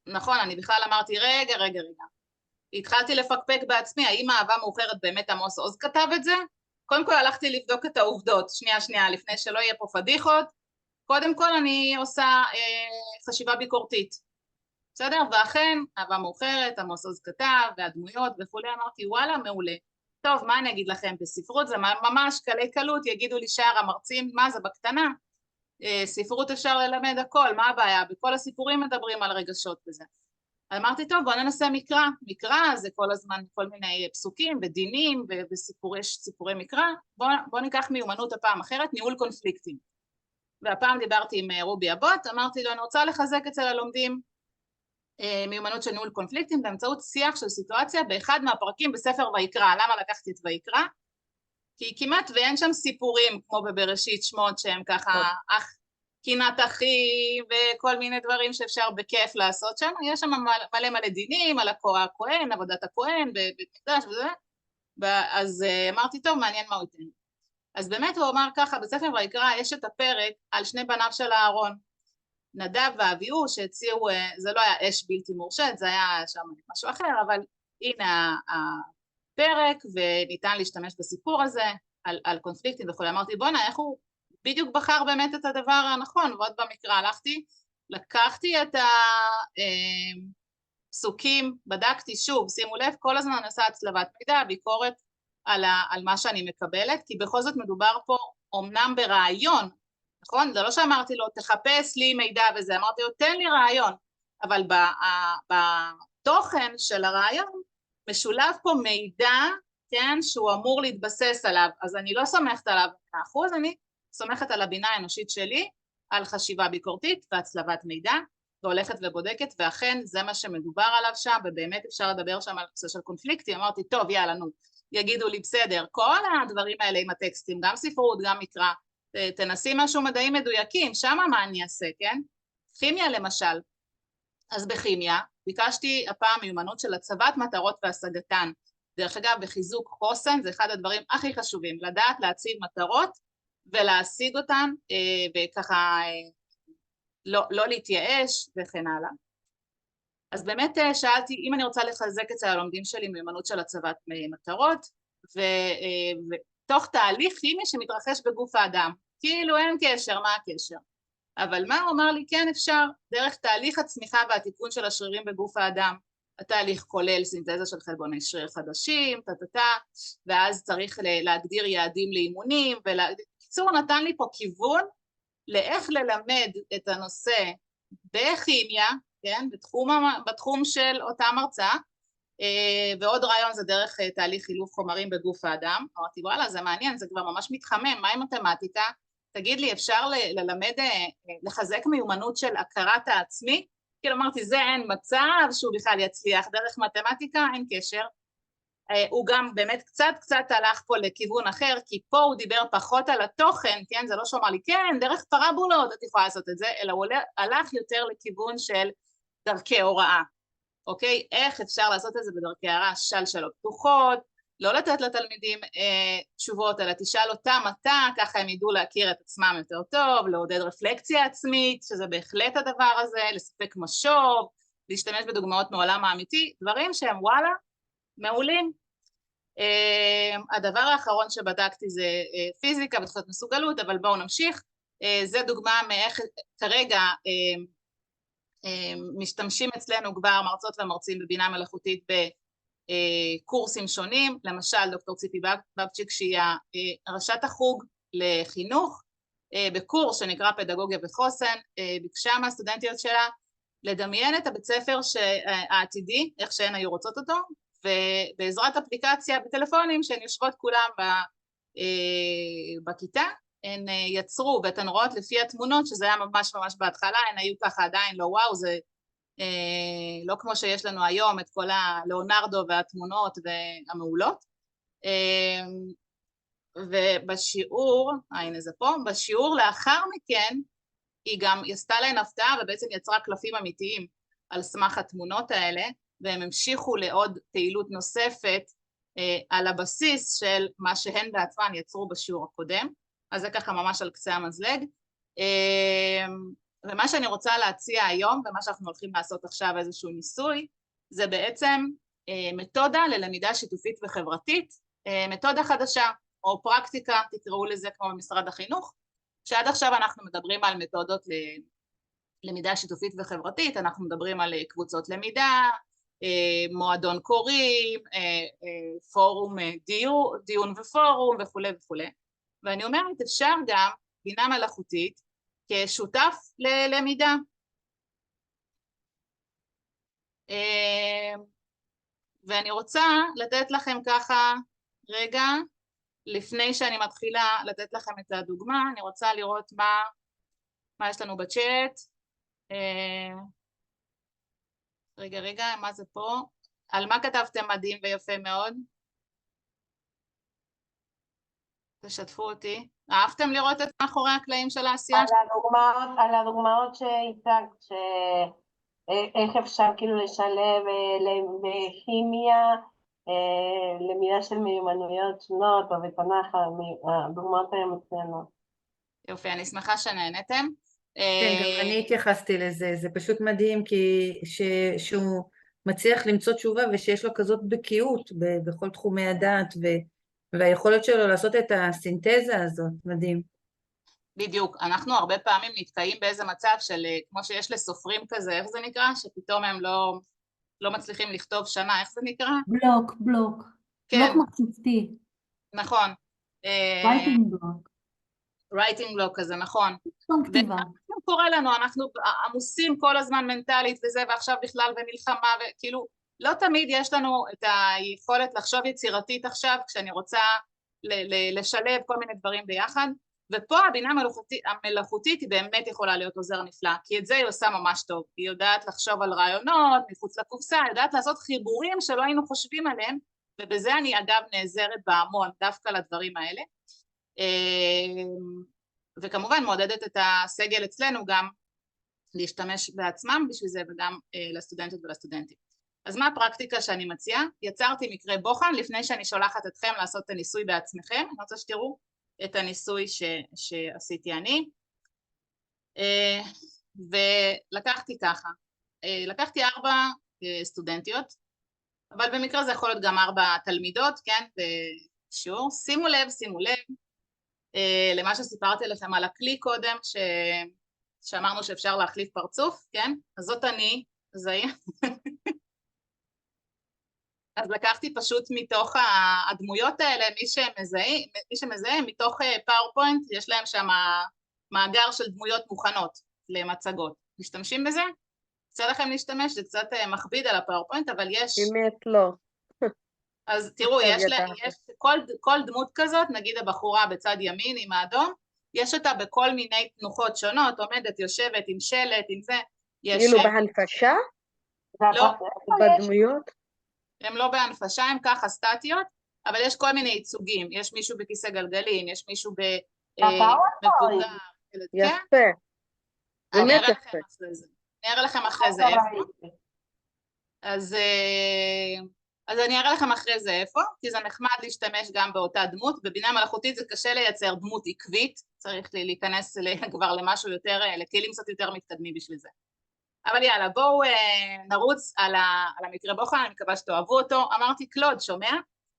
נכון, אני בכלל אמרתי, רגע. התחלתי לפקפק בעצמי, האם אהבה מאוחרת באמת עמוס עוז כתב את זה? קודם כל הלכתי לבדוק את העובדות, שנייה, לפני שלא יהיה פה פדיחות, קודם כל אני עושה חשיבה ביקורתית, בסדר? ואכן, אהבה מאוחרת, עמוס עוז כתב, והדמויות וכולי, אמרתי, וואלה, מעולה. טוב, מה אני אגיד לכם? בספרות זה ממש קלי קלות, יגידו לי שאר המרצים, מה זה בקטנה? ספרות אפשר ללמד הכל, מה הבעיה? בכל הסיפורים מדברים על רגשות וזה. אמרתי, טוב, בוא ננסה מקרא זה כל הזמן כל מיני פסוקים ודינים וסיפורי מקרא, בוא ניקח מיומנות הפעם אחרת, ניהול קונפליקטים. והפעם דיברתי עם רובי אבוט, אמרתי לו, אני רוצה לחזק אצל הלומדים מיומנות של ניהול קונפליקטים באמצעות שיח של סיטואציה באחד מהפרקים בספר ויקרא. למה לקחתי את ויקרא? כי כמעט ואין שם סיפורים כמו בבראשית שמות שהם ככה קינת אחים וכל מיני דברים שאפשר בכיף לעשות שם, יש שם מלא דינים על הכהן, עבודת הכהן, במקדש וזה, אז אמרתי טוב, מעניין מה הוא ייתן. אז באמת הוא אמר ככה, בספר ויקרא יש את הפרק על שני בניו של אהרון, נדב ואביהו שהציעו, זה לא היה אש בלתי מורשת, זה היה שם משהו אחר, אבל הנה הפרק וניתן להשתמש בסיפור הזה על קונפליקטים וכו'. אמרתי בוא'נה, איך הוא בדיוק בחר באמת את הדבר הנכון, ועוד במקרא הלכתי, לקחתי את הפסוקים, בדקתי שוב, שימו לב, כל הזמן אני עושה הצלבת מידע, ביקורת על מה שאני מקבלת, כי בכל זאת מדובר פה אומנם ברעיון, נכון? זה לא שאמרתי לו, תחפש לי מידע וזה, אמרתי לו, תן לי רעיון, אבל בתוכן של הרעיון משולב פה מידע, כן, שהוא אמור להתבסס עליו, אז אני לא סומכת עליו 100%, אני סומכת על הבינה האנושית שלי, על חשיבה ביקורתית והצלבת מידע, והולכת ובודקת, ואכן זה מה שמדובר עליו שם, ובאמת אפשר לדבר שם על נושא של קונפליקטים. אמרתי, טוב, יאללה, נו, יגידו לי בסדר, כל הדברים האלה עם הטקסטים, גם ספרות, גם מקרא, תנסי משהו מדעים מדויקים, שמה מה אני אעשה, כן? כימיה למשל. אז בכימיה ביקשתי הפעם מיומנות של הצבת מטרות והשגתן. דרך אגב, בחיזוק חוסן זה אחד הדברים הכי חשובים, לדעת להציב מטרות ולהשיג אותן, וככה לא להתייאש וכן הלאה. אז באמת שאלתי, אם אני רוצה לחזק אצל הלומדים שלי מיומנות של הצבת מטרות, ותוך תהליך כימי שמתרחש בגוף האדם, כאילו אין קשר, מה הקשר? אבל מה הוא אמר לי? כן אפשר, דרך תהליך הצמיחה והתיקון של השרירים בגוף האדם, התהליך כולל סינתזה של חלבוני שריר חדשים, ואז צריך להגדיר יעדים לאימונים, בקיצור נתן לי פה כיוון לאיך ללמד את הנושא בכימיה, כן, בתחום של אותה מרצה, ועוד רעיון זה דרך תהליך חילוף חומרים בגוף האדם. אמרתי וואלה זה מעניין, זה כבר ממש מתחמם, מה עם מתמטיקה? תגיד לי, אפשר ללמד, לחזק מיומנות של הכרת העצמי? כאילו אמרתי, זה אין מצב שהוא בכלל יצליח, דרך מתמטיקה אין קשר. הוא גם באמת קצת הלך פה לכיוון אחר, כי פה הוא דיבר פחות על התוכן, כן? זה לא שאומר לי, כן, דרך פרבולות את יכולה לעשות את זה, אלא הוא הלך יותר לכיוון של דרכי הוראה, אוקיי? איך אפשר לעשות את זה בדרכי הוראה? שאלות פתוחות, לא לתת לתלמידים תשובות, אלא תשאל אותם אתה, ככה הם ידעו להכיר את עצמם יותר טוב, לעודד רפלקציה עצמית, שזה בהחלט הדבר הזה, לספק משוב, להשתמש בדוגמאות מעולם האמיתי, דברים שהם וואלה, מעולים. הדבר האחרון שבדקתי זה פיזיקה ותחושת מסוגלות, אבל בואו נמשיך. זה דוגמה מאיך כרגע משתמשים אצלנו כבר מרצות ומרצים בבינה מלאכותית בקורסים שונים, למשל דוקטור ציפי בבצ'יק שהיא ראשת החוג לחינוך, בקורס שנקרא פדגוגיה וחוסן, ביקשה מהסטודנטיות שלה לדמיין את הבית ספר העתידי, איך שהן היו רוצות אותו, ובעזרת אפליקציה בטלפונים שהן יושבות כולם בכיתה, הן יצרו ואתן רואות לפי התמונות, שזה היה ממש בהתחלה, הן היו ככה עדיין לא וואו, זה לא כמו שיש לנו היום את כל הלאונרדו והתמונות והמעולות. ובשיעור, הנה זה פה, בשיעור לאחר מכן, היא גם עשתה להן הפתעה ובעצם יצרה קלפים אמיתיים על סמך התמונות האלה, והם המשיכו לעוד פעילות נוספת על הבסיס של מה שהן בעצמן יצרו בשיעור הקודם, אז זה ככה ממש על קצה המזלג. ומה שאני רוצה להציע היום, ומה שאנחנו הולכים לעשות עכשיו איזשהו ניסוי, זה בעצם מתודה ללמידה שיתופית וחברתית, מתודה חדשה, או פרקטיקה, תקראו לזה כמו במשרד החינוך, שעד עכשיו אנחנו מדברים על מתודות ללמידה שיתופית וחברתית, אנחנו מדברים על קבוצות למידה, מועדון קוראים, פורום דיון ופורום וכו' וכו'. ואני אומרת, אפשר גם בינה מלאכותית כשותף ללמידה. ואני רוצה לתת לכם ככה, רגע, לפני שאני מתחילה לתת לכם את הדוגמה, אני רוצה לראות מה יש לנו בצ'אט. רגע, מה זה פה? על מה כתבתם מדהים ויפה מאוד? תשתפו אותי. אהבתם לראות את מאחורי הקלעים של העשייה? על הדוגמאות שהצגת, איך אפשר כאילו לשלב בכימיה, למידה של מיומנויות שונות, או בתנ"ך, הדוגמאות היום אצלנו. יופי, אני שמחה שנהנתם. כן, גם אני התייחסתי לזה, זה פשוט מדהים שהוא מצליח למצוא תשובה ושיש לו כזאת בקיאות בכל תחומי הדעת והיכולת שלו לעשות את הסינתזה הזאת, מדהים. בדיוק, אנחנו הרבה פעמים נתקעים באיזה מצב של כמו שיש לסופרים כזה, איך זה נקרא? שפתאום הם לא מצליחים לכתוב שנה, איך זה נקרא? בלוק. כן. בלוק מחשבתי. נכון. רייטינג בלוק. רייטינג בלוק כזה, נכון. כתיבה. ומה קורה לנו? אנחנו עמוסים כל הזמן מנטלית וזה, ועכשיו בכלל במלחמה, וכאילו לא תמיד יש לנו את היכולת לחשוב יצירתית עכשיו, כשאני רוצה לשלב כל מיני דברים ביחד, ופה הבינה המלאכותית היא באמת יכולה להיות עוזר נפלא, כי את זה היא עושה ממש טוב, היא יודעת לחשוב על רעיונות, מחוץ לקופסה, היא יודעת לעשות חיבורים שלא היינו חושבים עליהם, ובזה אני אגב נעזרת בהמון, דווקא לדברים האלה. וכמובן מעודדת את הסגל אצלנו גם להשתמש בעצמם בשביל זה, וגם לסטודנטיות ולסטודנטים. אז מה הפרקטיקה שאני מציעה? יצרתי מקרה בוחן לפני שאני שולחת אתכם לעשות את הניסוי בעצמכם. אני רוצה שתראו את הניסוי שעשיתי אני. ולקחתי ככה, לקחתי 4 סטודנטיות, אבל במקרה זה יכול להיות גם 4 תלמידות, כן, בשיעור. שימו לב, למה שסיפרתי לכם על הכלי קודם, שאמרנו שאפשר להחליף פרצוף, כן? אז זאת אני, אז לקחתי פשוט מתוך הדמויות האלה, מי שמזהה, מתוך פאורפוינט, יש להם שם מאגר של דמויות מוכנות למצגות. משתמשים בזה? קצת לכם להשתמש, זה קצת מכביד על הפאורפוינט, אבל יש... באמת לא. אז תראו, יש כל דמות כזאת, נגיד הבחורה בצד ימין עם האדום, יש אותה בכל מיני תנוחות שונות, עומדת, יושבת, עם שלט, עם זה. כאילו בהנפשה? לא. בדמויות? הם לא בהנפשה, הם ככה סטטיות, אבל יש כל מיני ייצוגים. יש מישהו בכיסא גלגלים, יש מישהו מבוגר. יפה. באמת יפה. אני אראה לכם אחרי זה איפה. אז אני אראה לכם אחרי זה איפה, כי זה נחמד להשתמש גם באותה דמות. בבינה מלאכותית זה קשה לייצר דמות עקבית, צריך להיכנס כבר למשהו יותר, לכלים קצת יותר מתקדמים בשביל זה. אבל יאללה, בואו נרוץ על המקרה בוחן, אני מקווה שתאהבו אותו. אמרתי, קלוד, שומע?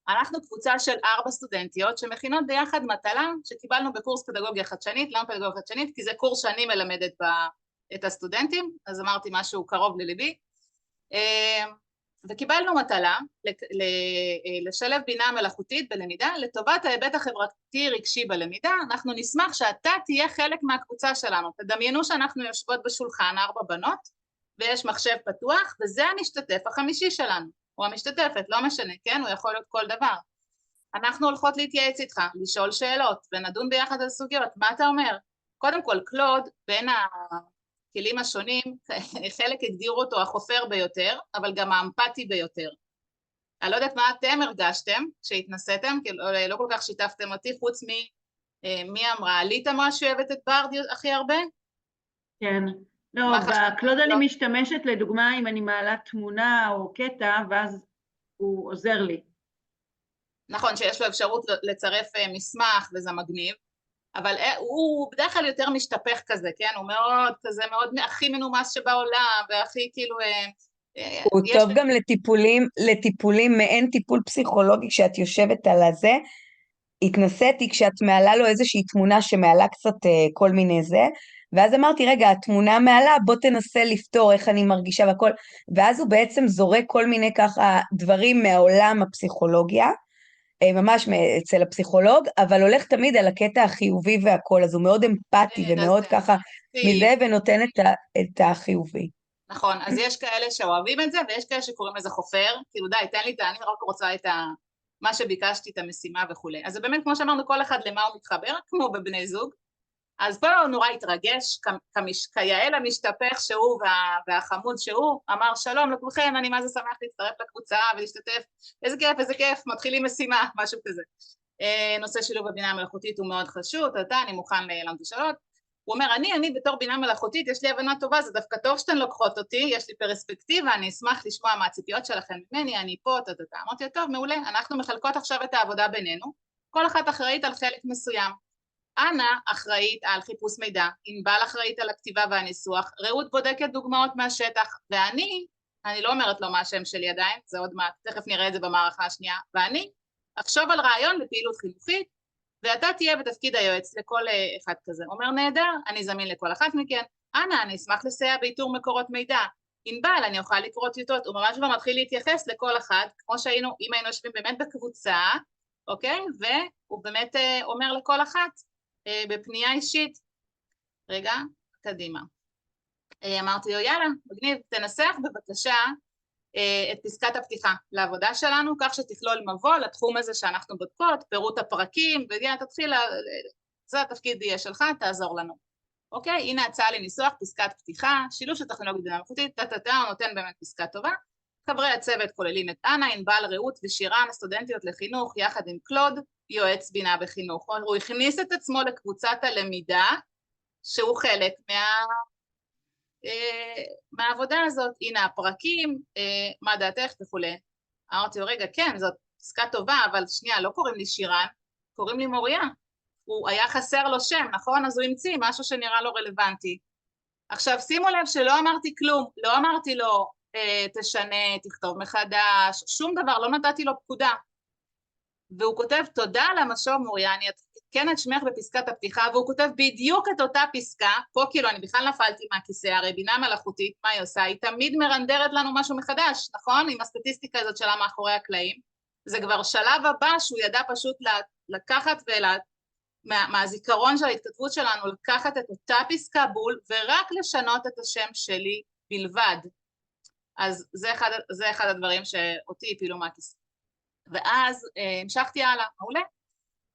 אנחנו קבוצה של 4 סטודנטיות שמכינות ביחד מטלה שקיבלנו בקורס פדגוגיה חדשנית. למה פדגוגיה חדשנית? כי זה קורס שאני מלמדת את הסטודנטים, אז אמרתי משהו קרוב לליבי. וקיבלנו מטלה לשלב בינה מלאכותית בלמידה לטובת ההיבט החברתי רגשי בלמידה. אנחנו נשמח שאתה תהיה חלק מהקבוצה שלנו. תדמיינו שאנחנו יושבות בשולחן 4 בנות ויש מחשב פתוח, וזה המשתתף החמישי שלנו, או המשתתפת, לא משנה, כן? הוא יכול להיות כל דבר. אנחנו הולכות להתייעץ איתך, לשאול שאלות ונדון ביחד על סוגיות. מה אתה אומר? קודם כל, קלוד, בין הכלים השונים, חלק הגדירו אותו החופר ביותר, אבל גם האמפתי ביותר. אני לא יודעת מה אתם הרגשתם כשהתנסיתם, כי לא כל כך שיתפתם אותי, חוץ מי אמרה? עלית אמרה שאוהבת את ברדי הכי הרבה? כן. לא, בקלוד אני משתמשת לדוגמה אם אני מעלה תמונה או קטע, ואז הוא עוזר לי. נכון, שיש לו אפשרות לצרף מסמך וזה מגניב, אבל הוא בדרך כלל יותר משתפך כזה, כן? הוא מאוד כזה, מאוד הכי מנומס שבעולם, והכי כאילו... הוא טוב גם לטיפולים, מעין טיפול פסיכולוגי, כשאת יושבת על הזה. התנסיתי כשאת מעלה לו איזושהי תמונה שמעלה קצת כל מיני זה, ואז אמרתי, רגע, התמונה מעלה, בוא תנסה לפתור איך אני מרגישה והכל, ואז הוא בעצם זורק כל מיני ככה דברים מהעולם הפסיכולוגיה, ממש אצל הפסיכולוג, אבל הולך תמיד על הקטע החיובי והכל, אז הוא מאוד אמפתי ומאוד ככה מזה ונותן את החיובי. נכון, אז יש כאלה שאוהבים את זה, ויש כאלה שקוראים לזה חופר, כאילו די, תן לי, אני רק רוצה את מה שביקשתי, את המשימה וכולי. אז זה באמת, כמו שאמרנו, כל אחד למה הוא מתחבר, כמו בבני זוג. אז פה הוא נורא התרגש, כיעל המשתפך שהוא והחמוד שהוא, אמר שלום לכולכם, אני מה זה שמח להצטרף לקבוצה ולהשתתף, איזה כיף, מתחילים משימה, משהו כזה. נושא שילוב בבינה המלאכותית הוא מאוד חשוב, אני מוכן לענות שאלות. הוא אומר, אני בתור בינה מלאכותית, יש לי הבנה טובה, זה דווקא טוב שאתן לוקחות אותי, יש לי פרספקטיבה, אני אשמח לשמוע מה הציפיות שלכם ממני, אני פה, אמרתי, טוב, מעולה, אנחנו מחלקות עכשיו את העבודה בינינו, כל אחת אחראית על חלק מסוים. אנה אחראית על חיפוש מידע, ענבל אחראית על הכתיבה והניסוח, רעות בודקת דוגמאות מהשטח, ואני לא אומרת לו מה השם שלי עדיין, זה עוד מעט, תכף נראה את זה במערכה השנייה, ואני אחשוב על רעיון לפעילות חינוכית, ואתה תהיה בתפקיד היועץ לכל אחד כזה. אומר נהדר, אני זמין לכל אחת מכן, אנה, אני אשמח לסייע באיתור מקורות מידע, ענבל, אני אוכל לקרוא טיוטות, הוא ממש כבר מתחיל להתייחס לכל אחד, כמו שהיינו, אם היינו יושבים באמת בקבוצה, אוקיי? והוא באמת אומר לכל אחת, בפנייה אישית, רגע, קדימה. אמרתי לו, יאללה, מגניב, תנסח בבקשה את פסקת הפתיחה לעבודה שלנו, כך שתכלול מבוא לתחום הזה שאנחנו בודקות, פירוט הפרקים, תתחיל, זה התפקיד יהיה שלך, תעזור לנו. אוקיי, הנה הצעה לניסוח, פסקת פתיחה, שילוב של טכנולוגיה בינה מלאכותית, הוא נותן באמת פסקה טובה, חברי הצוות כוללים את אנה, ענבל, רעות ושירן, הסטודנטיות לחינוך, יחד עם קלוד, יועץ בינה בחינוך. הוא הכניס את עצמו לקבוצת הלמידה, שהוא חלק מהעבודה הזאת. הנה הפרקים, מה דעתך וכולי. אמרתי לו, רגע, כן, זאת פסקה טובה, אבל שנייה, לא קוראים לי שירן, קוראים לי מוריה. הוא היה חסר לו שם, נכון? אז הוא המציא משהו שנראה לו רלוונטי. עכשיו, שימו לב שלא אמרתי כלום, לא אמרתי לו, תשנה, תכתוב מחדש, שום דבר, לא נתתי לו פקודה. והוא כותב, תודה על המשוב מוריה, אני אתקן את שמך בפסקת הפתיחה, והוא כותב בדיוק את אותה פסקה, פה כאילו אני בכלל נפלתי מהכיסא, הרי בינה מלאכותית, מה היא עושה? היא תמיד מרנדרת לנו משהו מחדש, נכון? עם הסטטיסטיקה הזאת שלה מאחורי הקלעים. זה כבר שלב הבא שהוא ידע פשוט לקחת מהזיכרון של ההתכתבות שלנו, לקחת את אותה פסקה בול, ורק לשנות את השם שלי בלבד. אז זה אחד הדברים שאותי הפילו מהכיסא. ואז המשכתי הלאה, מעולה.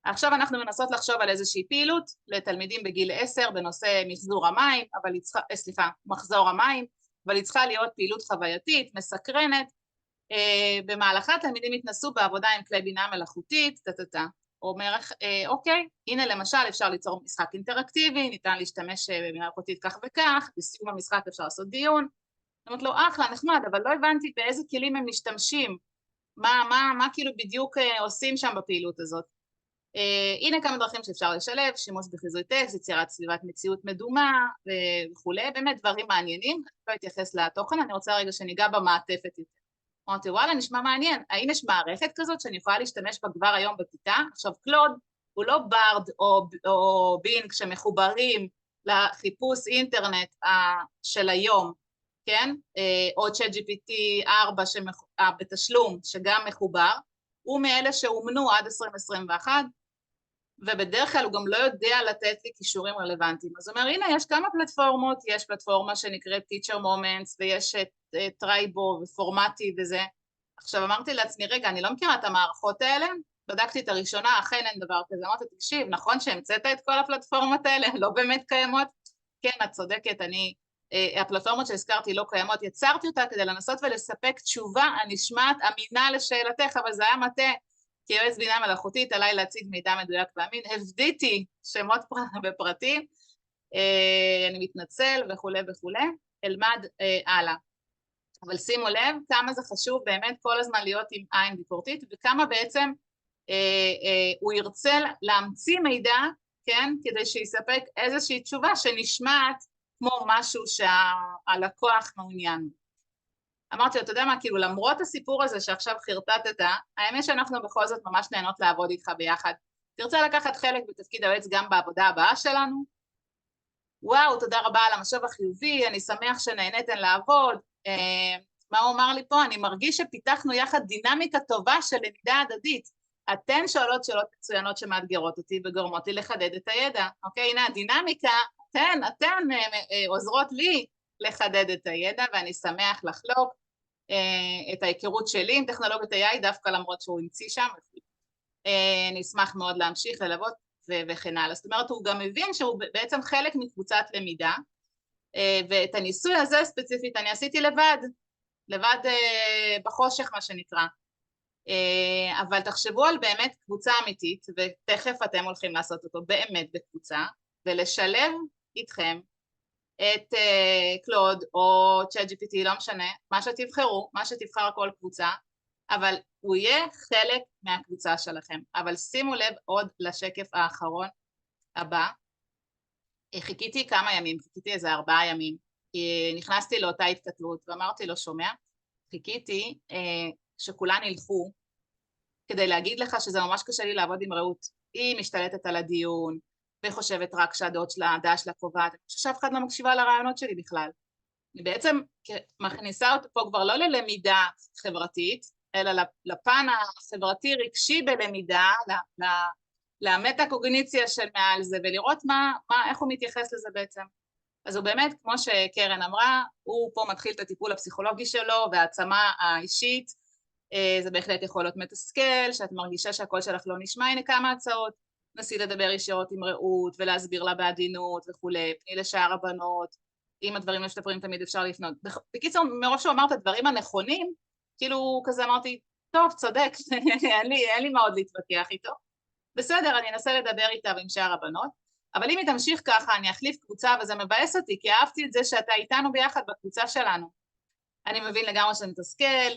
עכשיו אנחנו מנסות לחשוב על איזושהי פעילות לתלמידים בגיל 10 בנושא מחזור המים, מחזור המים, אבל היא צריכה להיות פעילות חווייתית, מסקרנת. במהלכה תלמידים התנסו בעבודה עם כלי בינה מלאכותית, אומר, אוקיי, הנה למשל אפשר ליצור משחק אינטראקטיבי, ניתן להשתמש בבינה מלאכותית כך וכך, בסיום המשחק אפשר לעשות דיון. אני אומרת לו, אחלה, נחמד, אבל לא הבנתי באיזה כלים הם משתמשים, מה כאילו בדיוק עושים שם בפעילות הזאת. הנה כמה דרכים שאפשר לשלב, שימוש בחיזוי טקסט, יצירת סביבת מציאות מדומה וכולי, באמת דברים מעניינים. אני לא אתייחס לתוכן, אני רוצה רגע שניגע במעטפת יותר. אמרתי, וואלה, נשמע מעניין, האם יש מערכת כזאת שאני יכולה להשתמש בה כבר היום בכיתה? עכשיו, קלוד הוא לא ברד או בינג שמחוברים לחיפוש אינטרנט של היום, כן? או ChatGPT 4 בתשלום שגם מחובר, הוא מאלה שאומנו עד 2021, ובדרך כלל הוא גם לא יודע לתת לי קישורים רלוונטיים. אז הוא אומר, הנה, יש כמה פלטפורמות, יש פלטפורמה שנקראת Teacher Moments, ויש את טרייבו ופורמטי וזה. עכשיו אמרתי לעצמי, רגע, אני לא מכירה את המערכות האלה, בדקתי את הראשונה, אכן אין דבר כזה, אמרתי, תקשיב, נכון שהמצאת את כל הפלטפורמות האלה, לא באמת קיימות? כן, את צודקת, הפלטפורמות שהזכרתי לא קיימות, יצרתי אותה כדי לנסות ולספק תשובה הנשמעת אמינה לשאלתך, אבל זה היה מטה, כיועץ בינה מלאכותית, עליי להציג מידע מדויק ואמין, הבדיתי שמות ופרטים, אני מתנצל וכולי וכולי, אלמד הלאה. אבל שימו לב כמה זה חשוב באמת כל הזמן להיות עם עין ביקורתית, וכמה בעצם הוא ירצה להמציא מידע, כן, כדי שיספק איזושהי תשובה שנשמעת כמו משהו שהלקוח מעוניין. אמרתי לו, אתה יודע מה, כאילו למרות הסיפור הזה שעכשיו חרטטת, האמת שאנחנו בכל זאת ממש נהנות לעבוד איתך ביחד. תרצה לקחת חלק בתפקיד היועץ גם בעבודה הבאה שלנו? וואו, תודה רבה על המשוב החיובי, אני שמח שנהניתן לעבוד. מה הוא אמר לי פה? אני מרגיש שפיתחנו יחד דינמיקה טובה של למידה הדדית. אתן שואלות שאלות מצוינות שמאתגרות אותי וגורמות לי לחדד את הידע. אוקיי, הנה הדינמיקה, אתן עוזרות לי לחדד את הידע, ואני שמח לחלוק את ההיכרות שלי עם טכנולוגיות AI, דווקא למרות שהוא המציא שם. אני אשמח מאוד להמשיך ללוות וכן הלאה. זאת אומרת, הוא גם מבין שהוא בעצם חלק מקבוצת למידה, ואת הניסוי הזה ספציפית אני עשיתי לבד בחושך מה שנקרא. אבל תחשבו על באמת קבוצה אמיתית, ותכף אתם הולכים לעשות אותו באמת בקבוצה, ולשלב איתכם את קלוד או ChatGPT, לא משנה, מה שתבחרו, מה שתבחר כל קבוצה, אבל הוא יהיה חלק מהקבוצה שלכם. אבל שימו לב עוד לשקף האחרון הבא. חיכיתי כמה ימים, חיכיתי איזה 4 ימים, נכנסתי לאותה התכתבות ואמרתי לו, שומע, חיכיתי שכולן ילכו כדי להגיד לך שזה ממש קשה לי לעבוד עם רעות. היא משתלטת על הדיון וחושבת רק שהדעה שלה קובעת, שאף אחד לא מקשיבה לרעיונות שלי בכלל. אני בעצם מכניסה אותו פה כבר לא ללמידה חברתית, אלא לפן החברתי רגשי בלמידה, למטה-קוגניציה של מעל זה, ולראות איך הוא מתייחס לזה בעצם. אז הוא באמת, כמו שקרן אמרה, הוא פה מתחיל את הטיפול הפסיכולוגי שלו, והעצמה האישית, זה בהחלט יכול להיות מתסכל, שאת מרגישה שהקול שלך לא נשמע, הנה כמה הצעות, נסי לדבר ישירות עם רעות, ולהסביר לה בעדינות וכולי, פני לשאר הבנות, אם הדברים משתפרים תמיד אפשר לפנות. בקיצור, מרוב שהוא אמר את הדברים הנכונים, כאילו כזה אמרתי, טוב, צודק, אין לי מה עוד להתווכח איתו. בסדר, אני אנסה לדבר איתה ועם שאר הבנות, אבל אם היא תמשיך ככה, אני אחליף קבוצה, וזה מבאס אותי, כי אהבתי את זה שאתה איתנו ביחד בקבוצה שלנו. אני מבין לגמרי שאני מתסכל,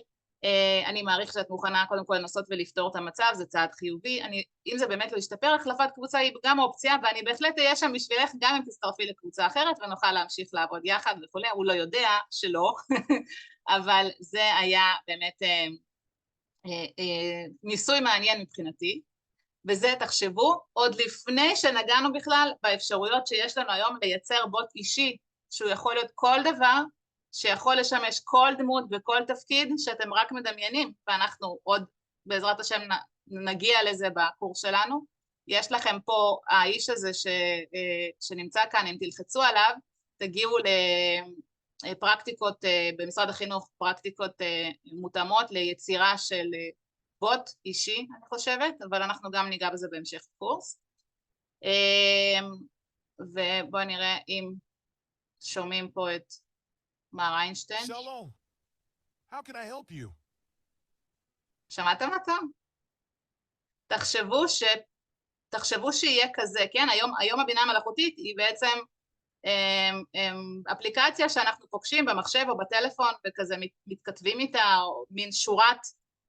אני מעריך שאת מוכנה קודם כל לנסות ולפתור את המצב, זה צעד חיובי, אם זה באמת לא ישתפר, החלפת קבוצה היא גם אופציה, ואני בהחלט אהיה שם בשבילך, גם אם תצטרפי לקבוצה אחרת, ונוכל להמשיך לעבוד יחד וכו', הוא לא יודע שלא, אבל זה היה באמת ניסוי מעניין מבחינתי, וזה תחשבו, עוד לפני שנגענו בכלל באפשרויות שיש לנו היום לייצר בוט אישי, שהוא יכול להיות כל דבר, שיכול לשמש כל דמות וכל תפקיד שאתם רק מדמיינים, ואנחנו עוד בעזרת השם נגיע לזה בקורס שלנו. יש לכם פה האיש הזה שנמצא כאן, אם תלחצו עליו, תגיעו לפרקטיקות במשרד החינוך, פרקטיקות מותאמות ליצירה של בוט אישי, אני חושבת, אבל אנחנו גם ניגע בזה בהמשך קורס. ובואו נראה אם שומעים פה את מר איינשטיין. Shalom. How can I help you? שמעתם אותם? תחשבו שיהיה כזה, כן? היום הבינה המלאכותית היא בעצם אפליקציה שאנחנו פוגשים במחשב או בטלפון וכזה מתכתבים איתה, או מין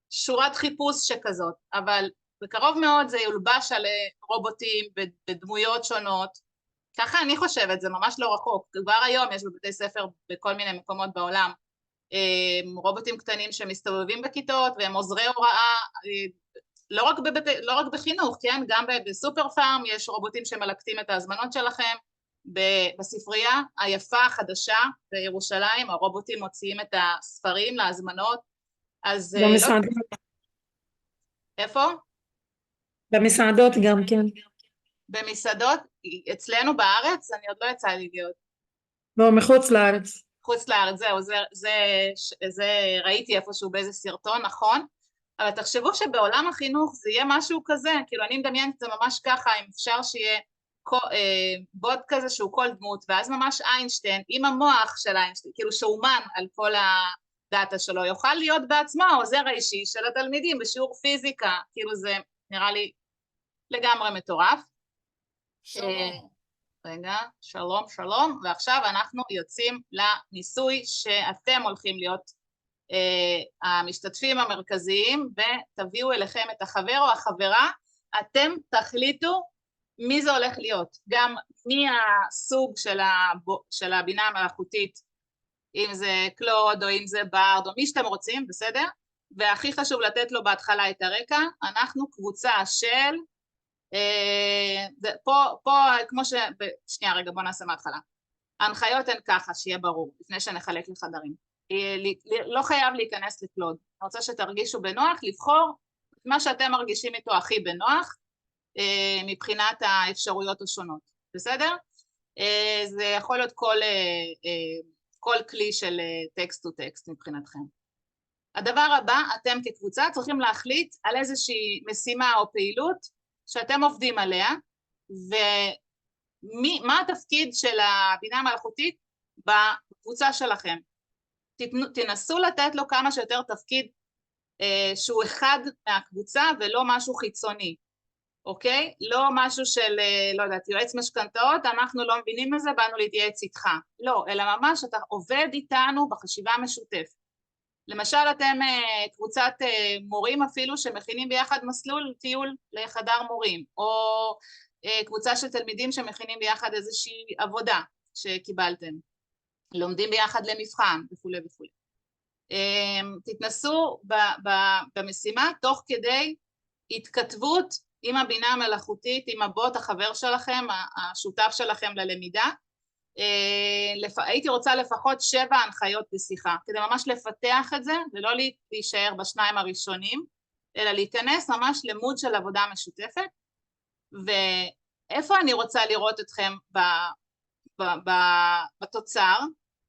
שורת חיפוש שכזאת, אבל בקרוב מאוד זה יולבש על רובוטים בדמויות שונות, ככה אני חושבת, זה ממש לא רחוק, כבר היום יש בבתי ספר בכל מיני מקומות בעולם, רובוטים קטנים שמסתובבים בכיתות והם עוזרי הוראה, לא רק בחינוך, כן? גם בסופר פארם יש רובוטים שמלקטים את ההזמנות שלכם, בספרייה היפה החדשה בירושלים, הרובוטים מוציאים את הספרים להזמנות, אז... במסעדות. איפה? במסעדות גם כן. במסעדות, אצלנו בארץ, אני עוד לא יצאה לי להיות. לא, מחוץ לארץ. חוץ לארץ, זהו, זה ראיתי איפשהו באיזה סרטון, נכון? אבל תחשבו שבעולם החינוך זה יהיה משהו כזה, כאילו אני מדמיינת את זה ממש ככה, אם אפשר שיהיה בוט כזה שהוא כל דמות, ואז ממש איינשטיין, עם המוח של איינשטיין, כאילו שאומן על כל הדאטה שלו, יוכל להיות בעצמו העוזר האישי של התלמידים בשיעור פיזיקה, כאילו זה נראה לי לגמרי מטורף. רגע, שלום, ועכשיו אנחנו יוצאים לניסוי שאתם הולכים להיות המשתתפים המרכזיים, ותביאו אליכם את החבר או החברה, אתם תחליטו מי זה הולך להיות, גם מי הסוג של הבינה המלאכותית, אם זה קלוד או אם זה בארד או מי שאתם רוצים, בסדר? והכי חשוב לתת לו בהתחלה את הרקע, אנחנו קבוצה של, פה כמו שנייה רגע בוא נעשה מההתחלה, ההנחיות הן ככה שיהיה ברור, לפני שנחלק לחדרים, לא חייב להיכנס לקלוד, אני רוצה שתרגישו בנוח, לבחור מה שאתם מרגישים איתו הכי בנוח, מבחינת האפשרויות השונות, בסדר? זה יכול להיות כל כלי של טקסט טו טקסט מבחינתכם. הדבר הבא, אתם כקבוצה צריכים להחליט על איזושהי משימה או פעילות שאתם עובדים עליה, ומה התפקיד של הבינה המלאכותית בקבוצה שלכם. תנסו לתת לו כמה שיותר תפקיד שהוא אחד מהקבוצה ולא משהו חיצוני, אוקיי? לא משהו של, לא יודעת, יועץ משכנתאות, אנחנו לא מבינים לזה, באנו להתייעץ איתך. לא, אלא ממש אתה עובד איתנו בחשיבה משותפת. למשל, אתם קבוצת מורים אפילו שמכינים ביחד מסלול טיול לחדר מורים, או קבוצה של תלמידים שמכינים ביחד איזושהי עבודה שקיבלתם, לומדים ביחד למבחן וכו' וכו'. תתנסו במשימה תוך כדי התכתבות עם הבינה המלאכותית, עם הבוט החבר שלכם, השותף שלכם ללמידה. הייתי רוצה לפחות 7 הנחיות בשיחה, כדי ממש לפתח את זה, ולא להישאר בשניים הראשונים, אלא להיכנס ממש למוד של עבודה משותפת, ואיפה אני רוצה לראות אתכם בתוצר,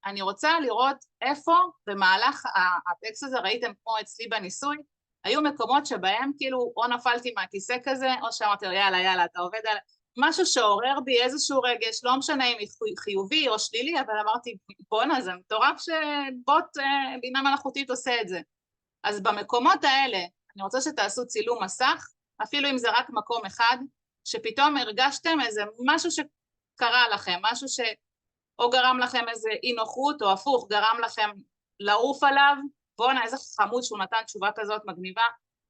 אני רוצה לראות איפה במהלך הטקסט הזה, ראיתם כמו אצלי בניסוי, היו מקומות שבהם כאילו או נפלתי מהכיסא כזה, או שאמרתי לו יאללה, אתה עובד על... משהו שעורר בי איזשהו רגש, לא משנה אם חיובי או שלילי, אבל אמרתי, בונה, זה מטורף שבוט בינה מלאכותית עושה את זה. אז במקומות האלה, אני רוצה שתעשו צילום מסך, אפילו אם זה רק מקום אחד, שפתאום הרגשתם איזה משהו שקרה לכם, משהו שאו גרם לכם איזה אי נוחות, או הפוך, גרם לכם לעוף עליו, בואנה, איזה חמוד שהוא נתן תשובה כזאת מגניבה,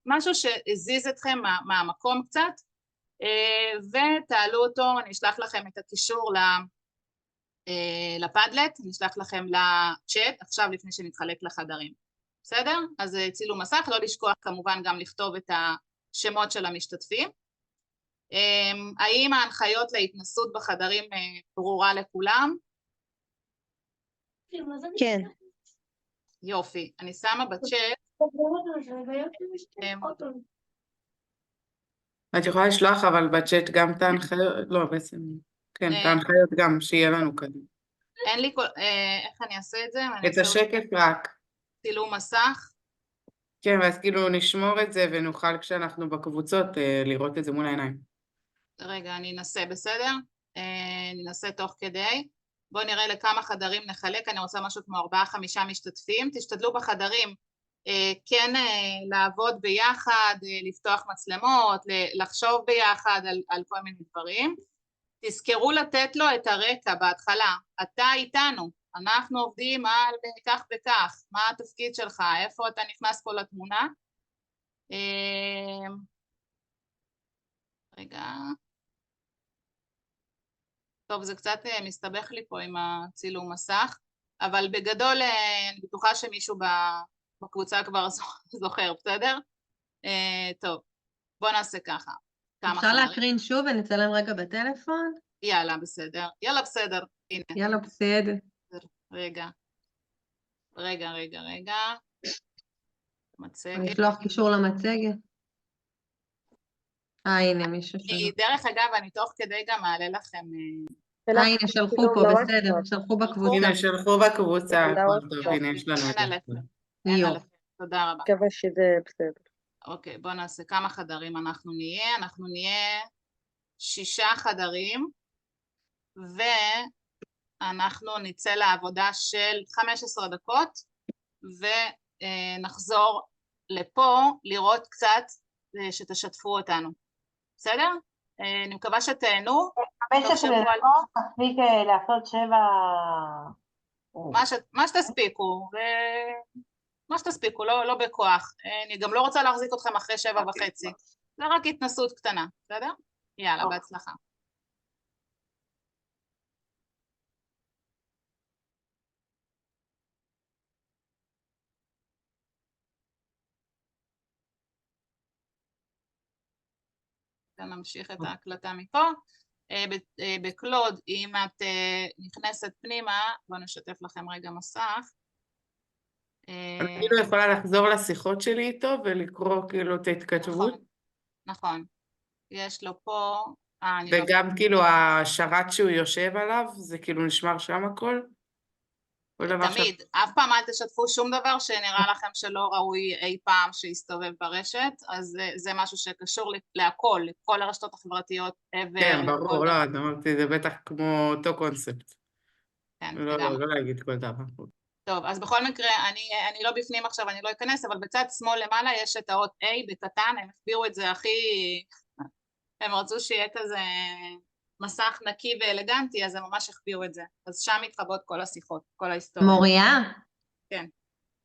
משהו שהזיז אתכם מהמקום קצת, ותעלו אותו, אני אשלח לכם את הקישור לפדלט, אני אשלח לכם לצ'אט, עכשיו לפני שנתחלק לחדרים. בסדר? אז צילום מסך, לא לשכוח כמובן גם לכתוב את השמות של המשתתפים. האם ההנחיות להתנסות בחדרים ברורה לכולם? כן. יופי, אני שמה בצ'אט. את יכולה לשלוח אבל בצ'אט גם את ההנחיות, לא בעצם, כן, את ההנחיות גם, שיהיה לנו כזה. אין לי, איך אני אעשה את זה? את השקף רק. צילום מסך. כן, ואז כאילו נשמור את זה ונוכל כשאנחנו בקבוצות לראות את זה מול העיניים. רגע, אני אנסה, בסדר? ננסה תוך כדי. בואו נראה לכמה חדרים נחלק, אני רוצה משהו כמו 4-5 משתתפים. תשתדלו בחדרים כן לעבוד ביחד, לפתוח מצלמות, לחשוב ביחד על כל מיני דברים. תזכרו לתת לו את הרקע בהתחלה, אתה איתנו, אנחנו עובדים על כך וכך, מה התפקיד שלך, איפה אתה נכנס פה לתמונה. רגע. טוב, זה קצת מסתבך לי פה עם הצילום מסך, אבל בגדול אני בטוחה שמישהו בקבוצה כבר זוכר, בסדר? טוב, בואו נעשה ככה. אפשר להקרין שוב ונצלם רגע בטלפון? יאללה, בסדר. יאללה, בסדר. הנה. יאללה, בסדר. רגע. מצגת. אני אשלוח קישור למצגת. הנה, מישהו שלח. דרך אגב, אני תוך כדי גם מעלה לכם... הנה, שלחו פה, בסדר, שלחו בקבוצה. הנה, שלחו בקבוצה. הנה, יש לנו את זה. תודה רבה. מקווה שזה בסדר. אוקיי, בואו נעשה כמה חדרים אנחנו נהיה. אנחנו נהיה 6 חדרים, ואנחנו נצא לעבודה של 15 דקות, ונחזור לפה לראות קצת שתשתפו אותנו. בסדר? אני מקווה שתהנו. 15 דקות, תספיק לעשות 7... מה שתספיקו, מה שתספיקו, לא בכוח. אני גם לא רוצה להחזיק אתכם אחרי 7:30. זה רק התנסות קטנה, בסדר? יאללה, בהצלחה. נמשיך את ההקלטה מפה. בקלוד, אם את נכנסת פנימה, בואו נשתף לכם רגע מסך. אני כאילו יכולה לחזור לשיחות שלי איתו ולקרוא כאילו את ההתכתבות. נכון. יש לו פה... וגם כאילו השרת שהוא יושב עליו, זה כאילו נשמר שם הכל? תמיד, אף פעם אל תשתפו שום דבר שנראה לכם שלא ראוי אי פעם שיסתובב ברשת, אז זה משהו שקשור להכל, לכל הרשתות החברתיות. כן, ברור, לא, אמרתי, זה בטח כמו אותו קונספט. כן, לא להגיד כל דבר. טוב, אז בכל מקרה, אני לא בפנים עכשיו, אני לא אכנס, אבל בצד שמאל למעלה יש את האות A בקטן, הם הסבירו את זה הכי... הם רצו שיהיה כזה מסך נקי ואלגנטי, אז הם ממש הכבירו את זה. אז שם מתחבות כל השיחות, כל ההיסטוריה. מוריה? כן.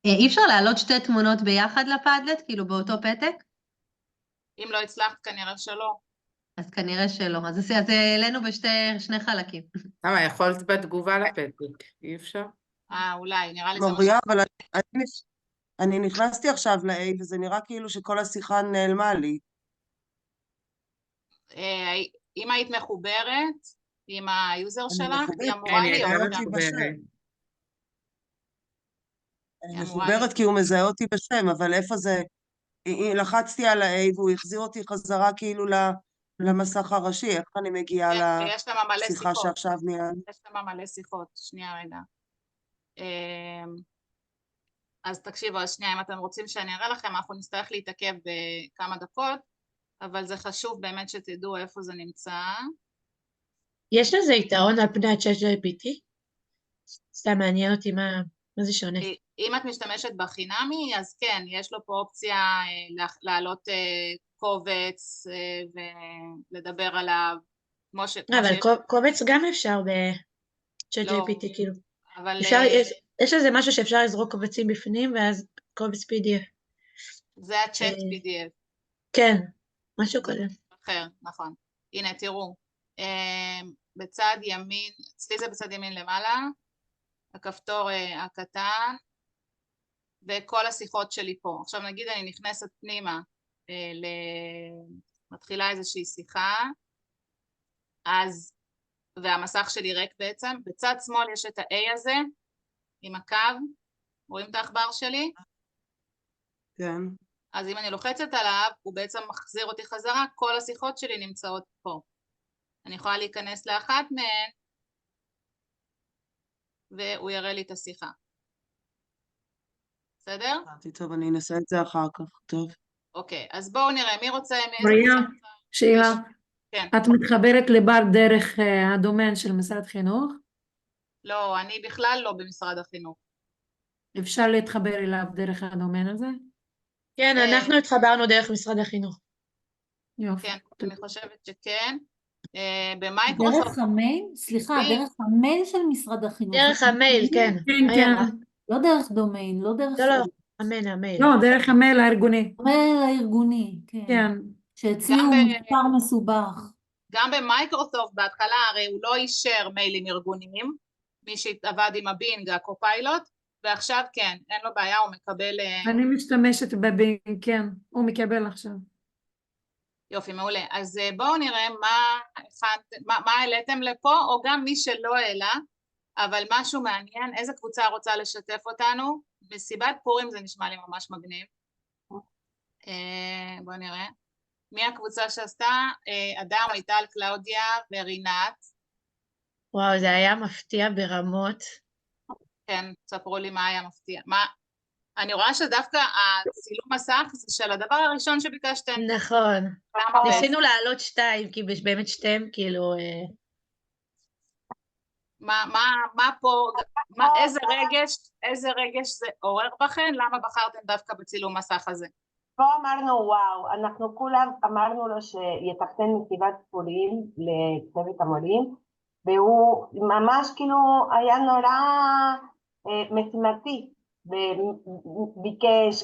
אי אפשר להעלות 2 תמונות ביחד לפדלט, כאילו באותו פתק? אם לא הצלחת, כנראה שלא. אז כנראה שלא. אז העלינו בשני חלקים. למה, יכולת בתגובה לפתק, אי אפשר? אולי, נראה לי זה... מוריה, אבל אני נכנסתי עכשיו ל-A, וזה נראה כאילו שכל השיחה נעלמה לי. אם היית מחוברת עם היוזר שלך, היא אמורה להיות גם. אני מחוברת כי הוא מזהה אותי בשם, אבל איפה זה? לחצתי על ה-A והוא החזיר אותי חזרה כאילו למסך הראשי, איך אני מגיעה לשיחה שעכשיו נהיה? יש שם מלא שיחות, שנייה רגע. אז תקשיבו, אז שנייה, אם אתם רוצים שאני אראה לכם, אנחנו נצטרך להתעכב בכמה דקות, אבל זה חשוב באמת שתדעו איפה זה נמצא. יש לזה יתרון על פני ה-ChatGPT? סתם מעניין אותי מה מה זה שונה? אם את משתמשת בחינמי, אז כן, יש לו פה אופציה להעלות קובץ ולדבר עליו, כמו שיש... אבל קובץ גם אפשר ב-ChatGPT, כאילו. אבל... יש לזה משהו שאפשר לזרוק קובצים בפנים, ואז קובץ PDF. זה ה-Chat PDF. כן, משהו כזה. אחר, נכון. הנה, תראו. בצד ימין, אצלי זה בצד ימין למעלה, הכפתור הקטן, וכל השיחות שלי פה. עכשיו נגיד אני נכנסת פנימה, מתחילה איזושהי שיחה, אז, והמסך שלי ריק בעצם, בצד שמאל יש את ה-A הזה, עם הקו, רואים את העכבר שלי? כן. אז אם אני לוחצת עליו, הוא בעצם מחזיר אותי חזרה, כל השיחות שלי נמצאות פה. אני יכולה להיכנס לאחת מהן, והוא יראה לי את השיחה. בסדר? טוב, אני אנסה את זה אחר כך, טוב. אוקיי, אז בואו נראה, מי רוצה... מריה, שאלה. כן. את מתחברת לבר דרך הדומיין של משרד חינוך? לא, אני בכלל לא במשרד החינוך. אפשר להתחבר אליו דרך הדומיין הזה? כן, אנחנו התחברנו דרך משרד החינוך. יופי. כן, אני חושבת שכן. במייקרוסופט... דרך המייל? סליחה, דרך המייל של משרד החינוך. דרך המייל, כן. כן, כן. לא דרך דומיין, לא דרך... לא, המייל. לא, דרך המייל הארגוני. המייל הארגוני, כן. כן. שאצלי הוא מספר מסובך. גם במייקרוסופט בהתחלה הרי הוא לא אישר מיילים ארגוניים, מי שעבד עם הבינג, הקופיילוט, ועכשיו כן, אין לו בעיה, הוא מקבל... אני משתמשת בבינג, כן, הוא מקבל עכשיו. יופי, מעולה. אז בואו נראה מה העליתם לפה, או גם מי שלא העלה, אבל משהו מעניין, איזה קבוצה רוצה לשתף אותנו? מסיבת פורים זה נשמע לי ממש מגניב. בואו נראה. מי הקבוצה שעשתה? אדם, מיטל, קלאודיה ורינת. וואו, זה היה מפתיע ברמות. כן, ספרו לי מה היה מפתיע. אני רואה שדווקא הצילום מסך זה של הדבר הראשון שביקשתם. נכון. ניסינו לעלות 2, כי באמת 2 כאילו... מה פה, איזה רגש זה עורר בכן? למה בחרתם דווקא בצילום מסך הזה? פה אמרנו וואו, אנחנו כולם אמרנו לו שיתכנן מסיבת פורים לצוות המורים, והוא ממש כאילו היה נורא משימתי, וביקש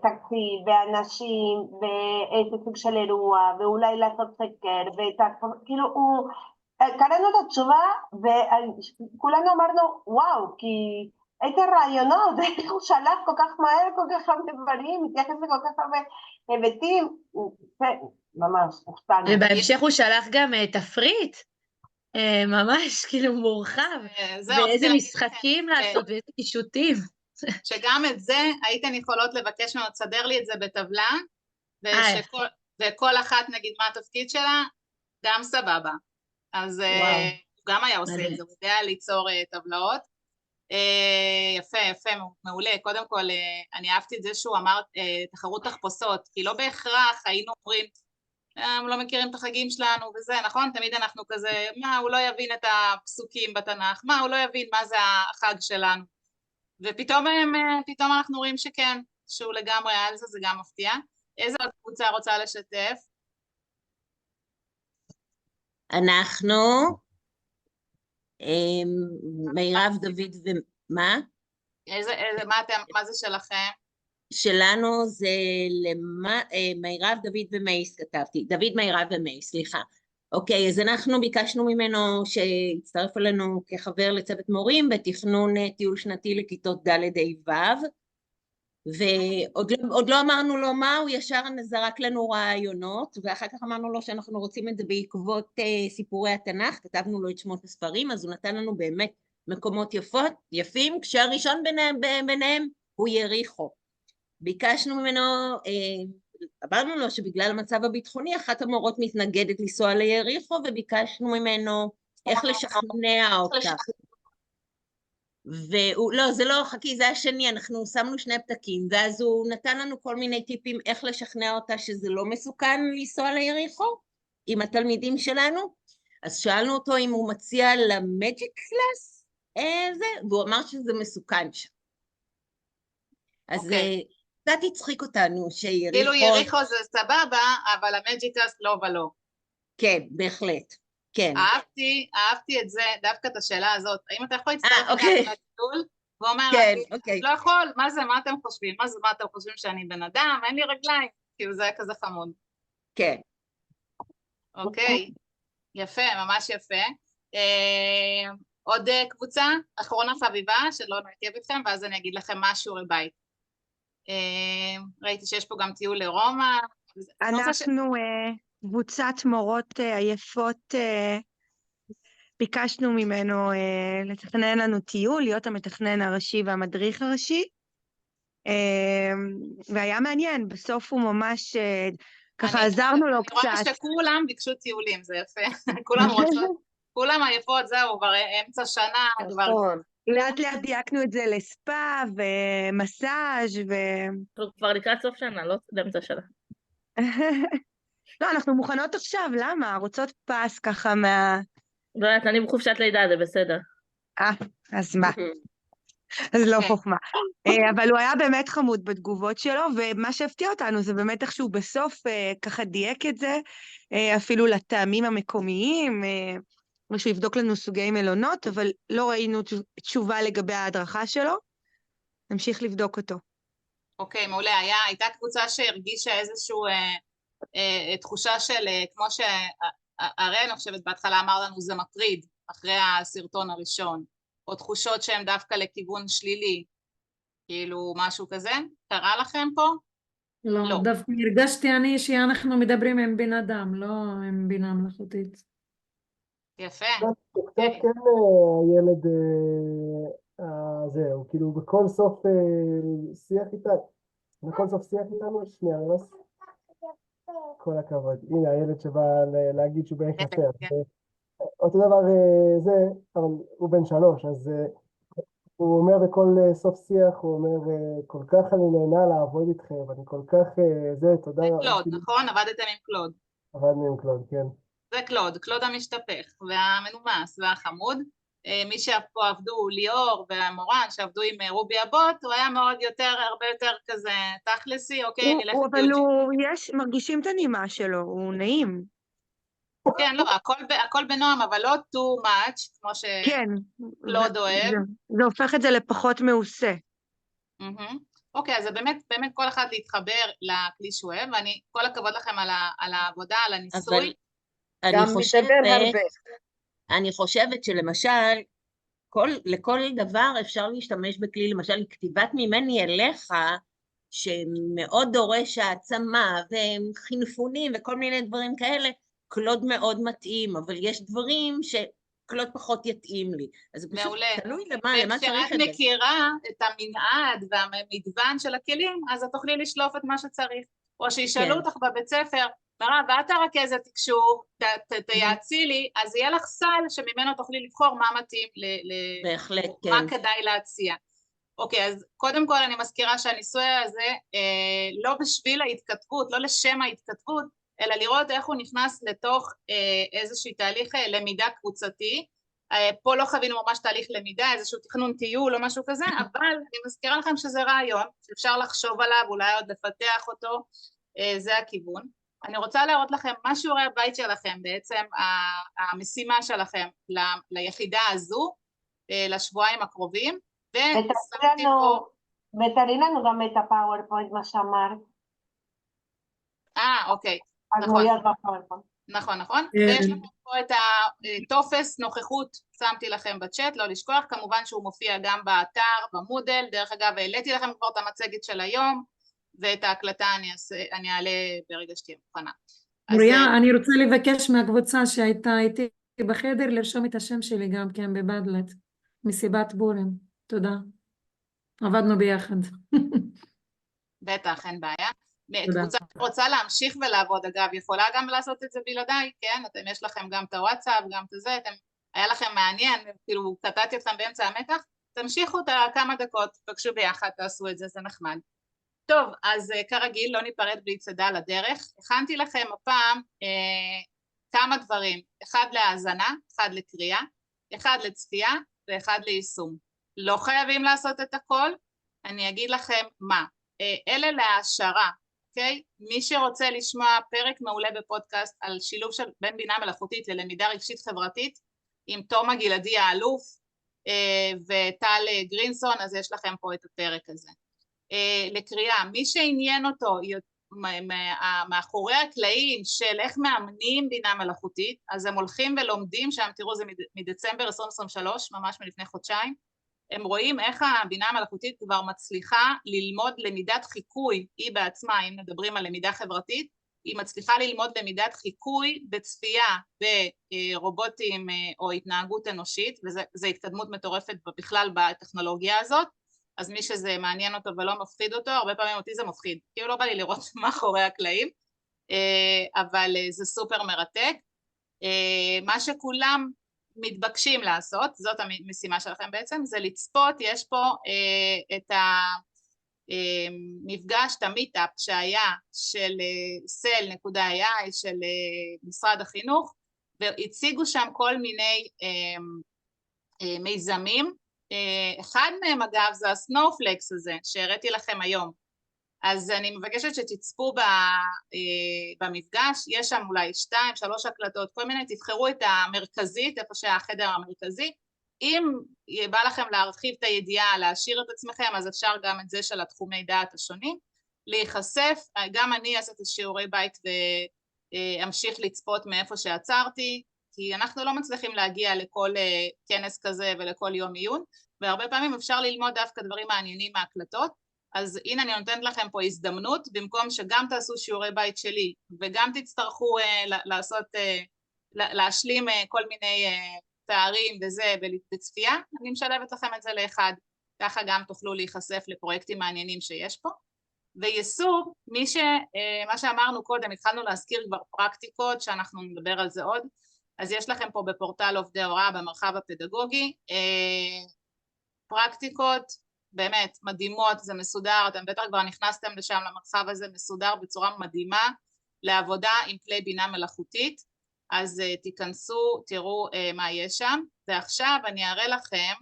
תקציב ואנשים ואיזה סוג של אירוע, ואולי לעשות סקר, כאילו הוא, קראנו את התשובה וכולנו אמרנו וואו, כי איזה רעיונות, איך הוא שלח כל כך מהר, כל כך הרבה דברים, מתייחס לכל כך הרבה היבטים, ממש, הופתענו. ובהמשך הוא שלח גם תפריט, ממש כאילו מורחב, ואיזה משחקים לעשות, ואיזה קישוטים. שגם את זה הייתן יכולות לבקש ממנו, תסדר לי את זה בטבלה, וכל אחת נגיד מה התפקיד שלה, גם סבבה. אז הוא גם היה עושה את זה, הוא יודע ליצור טבלאות. יפה, יפה, מעולה. קודם כל, אני אהבתי את זה שהוא אמר תחרות תחפושות, כי לא בהכרח היינו אומרים, הם לא מכירים את החגים שלנו וזה, נכון? תמיד אנחנו כזה, מה, הוא לא יבין את הפסוקים בתנ"ך, מה, הוא לא יבין מה זה החג שלנו. ופתאום אנחנו רואים שכן, שהוא לגמרי על זה, זה גם מפתיע. איזה עוד קבוצה רוצה לשתף? אנחנו, מירב דוד ומה? מה זה שלכם? שלנו זה מירב דוד ומייס כתבתי, דוד מירב ומייס, סליחה. אוקיי, אז אנחנו ביקשנו ממנו שיצטרף אלינו כחבר לצוות מורים בתכנון טיול שנתי לכיתות ד' ה' ו', ועוד לא אמרנו לו מה, הוא ישר זרק לנו רעיונות, ואחר כך אמרנו לו שאנחנו רוצים את זה בעקבות סיפורי התנ"ך, כתבנו לו את שמות הספרים, אז הוא נתן לנו באמת מקומות יפים, כשהראשון ביניהם הוא יריחו. ביקשנו ממנו, אמרנו לו שבגלל המצב הביטחוני, אחת המורות מתנגדת לנסוע ליריחו, וביקשנו ממנו איך לשכנע אותה. לא, זה לא, חכי, זה השני, אנחנו שמנו 2 פתקים, ואז הוא נתן לנו כל מיני טיפים איך לשכנע אותה שזה לא מסוכן לנסוע ליריחו, עם התלמידים שלנו. אז שאלנו אותו אם הוא מציע למג'יק קלאס, והוא אמר שזה מסוכן שם. אז זה קצת הצחיק אותנו שיריחו... כאילו יריחו זה סבבה, אבל המג'יקאסט לא ולא. כן, בהחלט, כן. אהבתי את זה, דווקא את השאלה הזאת. האם אתה יכול להצטרף אוקיי. לגידול? ואומר, כן, אני אוקיי. לא יכול, מה זה, מה אתם חושבים? מה אתם חושבים שאני בן אדם? אין לי רגליים. כאילו זה היה כזה חמוד. כן. אוקיי, יפה, ממש יפה. עוד קבוצה, אחרונה חביבה, שלא נעכב אתכם, ואז אני אגיד לכם מה שיעורי בית. ראיתי שיש פה גם טיול לרומא. אנחנו קבוצת מורות עייפות, ביקשנו ממנו לתכנן לנו טיול, להיות המתכנן הראשי והמדריך הראשי, והיה מעניין, בסוף הוא ממש ככה עזרנו לו קצת. אני רואה שכולם ביקשו טיולים, זה יפה, כולם רוצות, כולם עייפות, זהו, כבר אמצע שנה, לאט לאט דייקנו את זה לספה ומסאז' כבר לקראת סוף שנה, לא באמצע שנה. לא, אנחנו מוכנות עכשיו, למה? רוצות פס ככה מה... לא יודעת, אני בחופשת לידה, זה בסדר. אז מה? אז לא חוכמה. אבל הוא היה באמת חמוד בתגובות שלו, ומה שהפתיע אותנו זה באמת איכשהו בסוף ככה דייק את זה, אפילו לטעמים המקומיים, משהו יבדוק לנו סוגי מלונות, אבל לא ראינו תשובה לגבי ההדרכה שלו. נמשיך לבדוק אותו. אוקיי, מעולה. הייתה קבוצה שהרגישה איזשהו תחושה של, כמו שהרי אני חושבת בהתחלה אמר לנו זה מטריד, אחרי הסרטון הראשון, או תחושות שהן דווקא לכיוון שלילי, כאילו משהו כזה? קרה לכם פה? לא, דווקא הרגשתי אני שאנחנו מדברים עם בן אדם, לא עם בינה מלאכותית. יפה. קצת כן הילד, זהו, כאילו בכל סוף שיח איתנו, בכל סוף שיח איתנו, שנייה, כל הכבוד. הנה הילד שבא להגיד שהוא בערך יפה. אותו דבר זה, אבל הוא בן 3, אז הוא אומר בכל סוף שיח, הוא אומר, כל כך אני נהנה לעבוד איתכם, ואני כל כך, זה, תודה. זה קלוד, נכון? עבדתם עם קלוד. עבדנו עם קלוד, כן. זה קלוד, קלוד המשתפך, והמנומס והחמוד. מי שפה עבדו, ליאור והמורן, שעבדו עם רובי הבוט, הוא היה מאוד יותר, הרבה יותר כזה תכלסי, אוקיי, נלך אבל הוא, מרגישים את הנימה שלו, הוא נעים. כן, לא, הכל בנועם, אבל לא too much, כמו שקלוד אוהב. זה הופך את זה לפחות מעושה. אוקיי, אז זה באמת כל אחד להתחבר לכלי שהוא אוהב, ואני, כל הכבוד לכם על העבודה, על הניסוי. אני חושבת שלמשל, לכל דבר אפשר להשתמש בכלי, למשל, כתיבת ממני אליך, שמאוד דורש העצמה, וחינפונים וכל מיני דברים כאלה, קלוד מאוד מתאים, אבל יש דברים שקלוד פחות יתאים לי. אז זה פשוט תלוי למה צריך את זה. וכשאת מכירה את המנעד והמגוון של הכלים, אז את תוכלי לשלוף את מה שצריך. או שישאלו אותך בבית ספר, ואת הרכזת תקשור, תייעצי לי, אז יהיה לך סל שממנו תוכלי לבחור מה מתאים, בהחלט, כן. מה כדאי להציע. אוקיי, אז קודם כל אני מזכירה שהניסוי הזה לא בשביל ההתכתבות, לא לשם ההתכתבות, אלא לראות איך הוא נכנס לתוך איזשהו תהליך למידה קבוצתי. פה לא חווינו ממש תהליך למידה, איזשהו תכנון טיול או משהו כזה, אבל אני מזכירה לכם שזה רעיון, שאפשר לחשוב עליו, אולי עוד לפתח אותו, זה הכיוון. אני רוצה להראות לכם מה שיעורי הבית שלכם, בעצם המשימה שלכם ליחידה הזו, לשבועיים הקרובים, ותראי לנו גם את הפאורפוינט, מה שאמרת. אוקיי, נכון. ויש לכם פה את הטופס נוכחות, שמתי לכם בצ'אט, לא לשכוח, כמובן שהוא מופיע גם באתר, במודל, דרך אגב, העליתי לכם כבר את המצגת של היום, ואת ההקלטה אני אעלה ברגע שתהיה מוכנה. מוריה, אני רוצה לבקש מהקבוצה שהייתה איתי בחדר, לרשום את השם שלי גם כן בבדלת, מסיבת בורם. תודה. עבדנו ביחד. בטח, אין בעיה. קבוצה רוצה להמשיך ולעבוד, אגב, יכולה גם לעשות את זה בלעדיי, כן? יש לכם גם את הוואטסאפ, גם את זה, היה לכם מעניין, כאילו קטעתי אתכם באמצע המתח, תמשיכו את כמה דקות, תפגשו ביחד, תעשו את זה, זה נחמד. טוב, אז כרגיל לא ניפרד בלי צדה לדרך. הכנתי לכם הפעם כמה דברים, אחד להאזנה, אחד לקריאה, אחד לצפייה ואחד ליישום. לא חייבים לעשות את הכל, אני אגיד לכם מה. אלה להעשרה, אוקיי? מי שרוצה לשמוע פרק מעולה בפודקאסט על שילוב של בין בינה מלאכותית ללמידה רגשית חברתית, עם תומא גלעדי האלוף וטל גרינסון, אז יש לכם פה את הפרק הזה. לקריאה, מי שעניין אותו מאחורי הקלעים של איך מאמנים בינה מלאכותית, אז הם הולכים ולומדים שם, תראו זה מדצמבר 2023, ממש מלפני חודשיים, הם רואים איך הבינה המלאכותית כבר מצליחה ללמוד למידת חיקוי, היא בעצמה, אם מדברים על למידה חברתית, היא מצליחה ללמוד למידת חיקוי בצפייה ברובוטים או התנהגות אנושית, וזו התקדמות מטורפת בכלל בטכנולוגיה הזאת, אז מי שזה מעניין אותו ולא מפחיד אותו, הרבה פעמים אותי זה מפחיד, כאילו לא בא לי לראות מאחורי הקלעים, אבל זה סופר מרתק. מה שכולם מתבקשים לעשות, זאת המשימה שלכם בעצם, זה לצפות, יש פה את המפגש, את המיטאפ שהיה של sel.ai של משרד החינוך, והציגו שם כל מיני מיזמים, אחד מהם אגב זה הסנופלקס הזה שהראיתי לכם היום, אז אני מבקשת שתצפו במפגש, יש שם אולי 2-3 הקלטות, כל מיני, תבחרו את המרכזית, איפה שהחדר המרכזי, אם בא לכם להרחיב את הידיעה, להשאיר את עצמכם, אז אפשר גם את זה של התחומי דעת השונים, להיחשף, גם אני אעשה את השיעורי בית ואמשיך לצפות מאיפה שעצרתי, כי אנחנו לא מצליחים להגיע לכל כנס כזה ולכל יום עיון, והרבה פעמים אפשר ללמוד דווקא דברים מעניינים מההקלטות, אז הנה אני נותנת לכם פה הזדמנות, במקום שגם תעשו שיעורי בית שלי, וגם תצטרכו להשלים כל מיני תארים וזה בצפייה, אני משלבת לכם את זה לאחד, ככה גם תוכלו להיחשף לפרויקטים מעניינים שיש פה. ויישום, מה שאמרנו קודם, התחלנו להזכיר כבר פרקטיקות, שאנחנו נדבר על זה עוד, אז יש לכם פה בפורטל עובדי הוראה במרחב הפדגוגי, פרקטיקות באמת מדהימות, זה מסודר, אתם בטח כבר נכנסתם לשם למרחב הזה, מסודר בצורה מדהימה, לעבודה עם כלי בינה מלאכותית, אז תיכנסו, תראו מה יש שם, ועכשיו אני אראה לכם,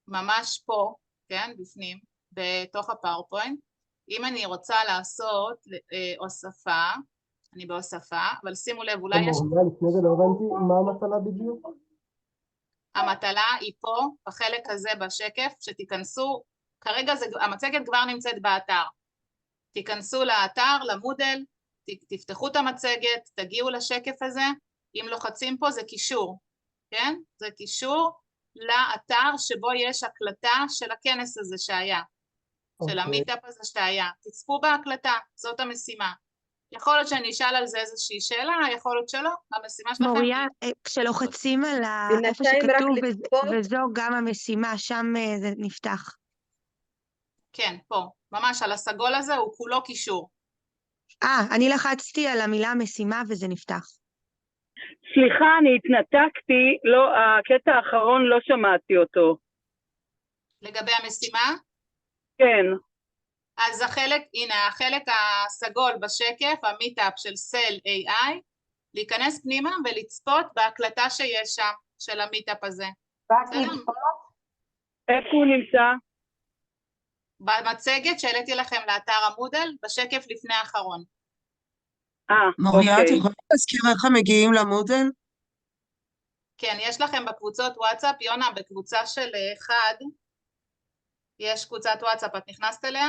ממש פה, כן, בפנים, בתוך הפאורפוינט, אם אני רוצה לעשות הוספה, אני בהוספה, אבל שימו לב, אולי יש... לפני זה לא הבנתי, מה המטלה בדיוק? המטלה היא פה, בחלק הזה בשקף, שתיכנסו, כרגע המצגת כבר נמצאת באתר, תיכנסו לאתר, למודל, תפתחו את המצגת, תגיעו לשקף הזה, אם לוחצים פה זה קישור, כן? זה קישור לאתר שבו יש הקלטה של הכנס הזה שהיה, של המיטאפ הזה שהיה, תצפו בהקלטה, זאת המשימה. יכול להיות שאני אשאל על זה איזושהי שאלה, יכול להיות שלא, המשימה שלכם... מוריה, כשלוחצים על איפה שכתוב, וזו גם המשימה, שם זה נפתח. כן, פה, ממש על הסגול הזה, הוא כולו קישור. אני לחצתי על המילה משימה וזה נפתח. סליחה, אני התנתקתי, לא, הקטע האחרון לא שמעתי אותו. לגבי המשימה? כן. אז החלק הסגול בשקף, המיטאפ של sel.ai, להיכנס פנימה ולצפות בהקלטה שיש שם, של המיטאפ הזה. איפה הוא נמצא? במצגת שהעליתי לכם לאתר המודל, בשקף לפני האחרון. מוריה, את יכולה להזכיר איך הם מגיעים למודל? כן, יש לכם בקבוצות וואטסאפ, יונה, בקבוצה של אחד, יש קבוצת וואטסאפ, את נכנסת אליה?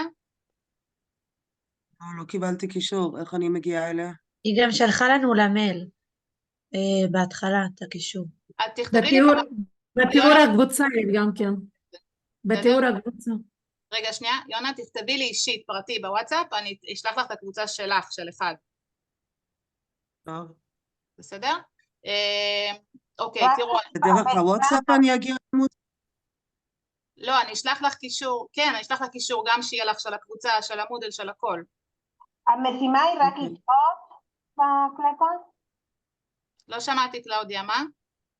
לא קיבלתי קישור, איך אני מגיעה אליה? היא גם שלחה לנו למייל, בהתחלה, את הקישור. בתיאור הקבוצה גם כן. בתיאור הקבוצה. רגע, שנייה, יונה, תכתבי לי אישית, פרטי בוואטסאפ, אני אשלח לך את הקבוצה שלך, של אחד. טוב. בסדר? אוקיי, תראו. בדרך הוואטסאפ אני אגיע למודל? לא, אני אשלח לך קישור, כן, אני אשלח לך קישור גם שיהיה לך של הקבוצה, של המודל, של הכל. המשימה היא רק לצפות בהקלטה? לא שמעתי, קלאודיה, מה?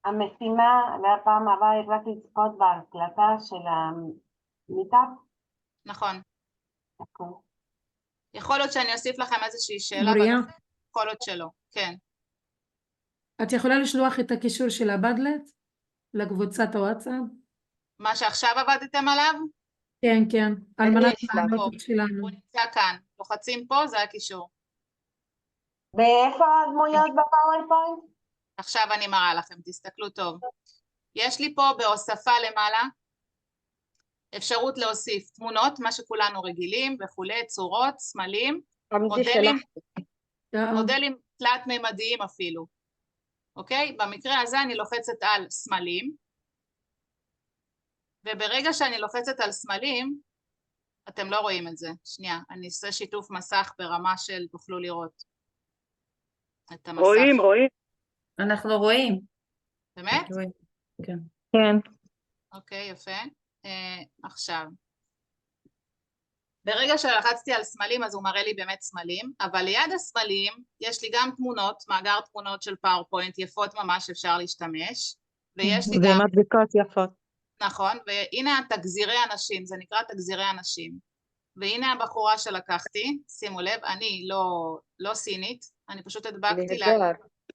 המשימה לפעם הבאה היא רק לצפות בהקלטה של המיטאפ? נכון. יכול להיות שאני אוסיף לכם איזושהי שאלה, יכול להיות שלא, כן. את יכולה לשלוח את הקישור של הבדלת לקבוצת הוואטסאפ? מה שעכשיו עבדתם עליו? כן, כן, על אני מנת אשלח. לעלות את שלנו. הוא נמצא כאן, לוחצים פה, זה הקישור. ואיפה הדמויות בפאורפוינט? עכשיו אני מראה לכם, תסתכלו טוב. יש לי פה בהוספה למעלה, אפשרות להוסיף תמונות, מה שכולנו רגילים וכולי, צורות, סמלים, מודלים תלת-ממדיים אפילו. אוקיי? במקרה הזה אני לוחצת על סמלים, וברגע שאני לוחצת על סמלים, אתם לא רואים את זה. שנייה, אני אעשה שיתוף מסך ברמה של תוכלו לראות את המסך. רואים. אנחנו רואים. באמת? כן. כן. אוקיי, יפה. עכשיו, ברגע שלחצתי על סמלים אז הוא מראה לי באמת סמלים, אבל ליד הסמלים יש לי גם תמונות, מאגר תמונות של פאורפוינט יפות ממש אפשר להשתמש, ויש לי גם... ומדבקות יפות. נכון, והנה תגזירי אנשים, זה נקרא תגזירי אנשים. והנה הבחורה שלקחתי, שימו לב, אני לא סינית, אני פשוט הדבקתי לה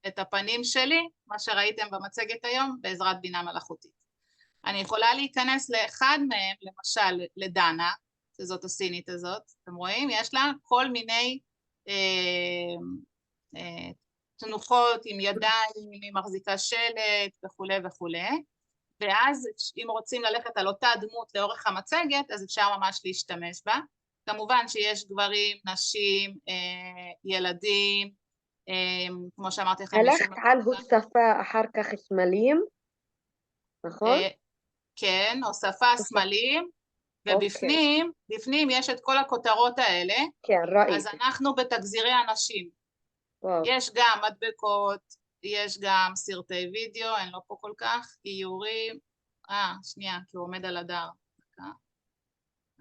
את הפנים שלי, מה שראיתם במצגת היום, בעזרת בינה מלאכותית. אני יכולה להיכנס לאחד מהם, למשל לדנה, שזאת הסינית הזאת, אתם רואים? יש לה כל מיני תנוחות עם ידיים, היא מחזיקה שלט וכולי וכולי, ואז אם רוצים ללכת על אותה דמות לאורך המצגת, אז אפשר ממש להשתמש בה. כמובן שיש גברים, נשים, ילדים, כמו שאמרתי לכם... הלכת על הוספה אחר כך סמלים, נכון? כן, הוספה סמלים, ובפנים יש את כל הכותרות האלה, כן, ראיתי. אז אנחנו בתגזירי אנשים. יש גם מדבקות, יש גם סרטי וידאו, אין לו פה כל כך, איורים, שנייה, כי הוא עומד על הדר.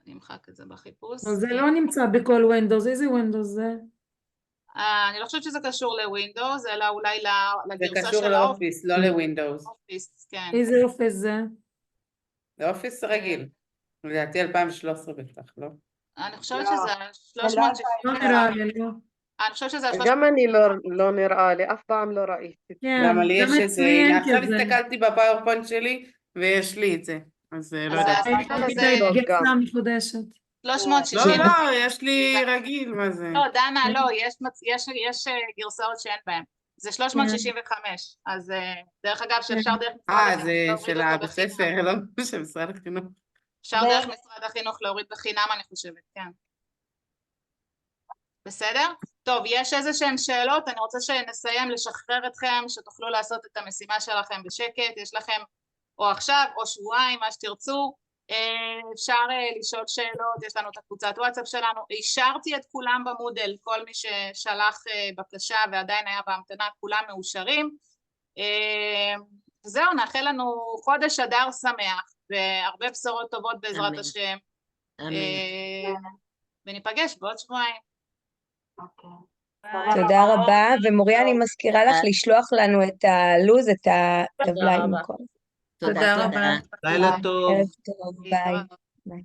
אני אמחק את זה בחיפוש. זה לא נמצא בכל ווינדוס, איזה ווינדוס זה? אני לא חושבת שזה קשור לווינדוס, אלא אולי לגרסה של זה קשור לאופיס, לא לווינדוס. אופיס, כן. איזה אופיס זה? זה אופיס רגיל. לדעתי 2013 בטח, לא? אני חושבת שזה 360. לא נראה לי, לא. אני חושבת שזה... גם אני לא נראה לי, אף פעם לא ראיתי. למה לי יש את זה? עכשיו הסתכלתי בפאורפוינט שלי ויש לי את זה. אז לא יודעת. גרסה מחודשת. 360. לא, יש לי רגיל, מה זה? לא, דנה, לא, יש גרסאות שאין בהן. זה 365, אז דרך אגב שאפשר דרך משרד החינוך. זה של הבספר, לא של משרד החינוך. אפשר דרך משרד החינוך להוריד בחינם, אני חושבת, כן. בסדר? טוב, יש איזה שהן שאלות, אני רוצה שנסיים לשחרר אתכם, שתוכלו לעשות את המשימה שלכם בשקט, יש לכם או עכשיו או שבועיים, מה שתרצו, אפשר לשאול שאלות, יש לנו את הקבוצת וואטסאפ שלנו, אישרתי את כולם במודל, כל מי ששלח בקשה ועדיין היה בהמתנה, כולם מאושרים, זהו, נאחל לנו חודש אדר שמח, והרבה בשורות טובות בעזרת השם, וניפגש בעוד שבועיים. תודה רבה, ומוריה אני מזכירה לך לשלוח לנו את הלוז, את הטבלה עם הכל. תודה רבה. לילה טוב. ערב טוב, ביי.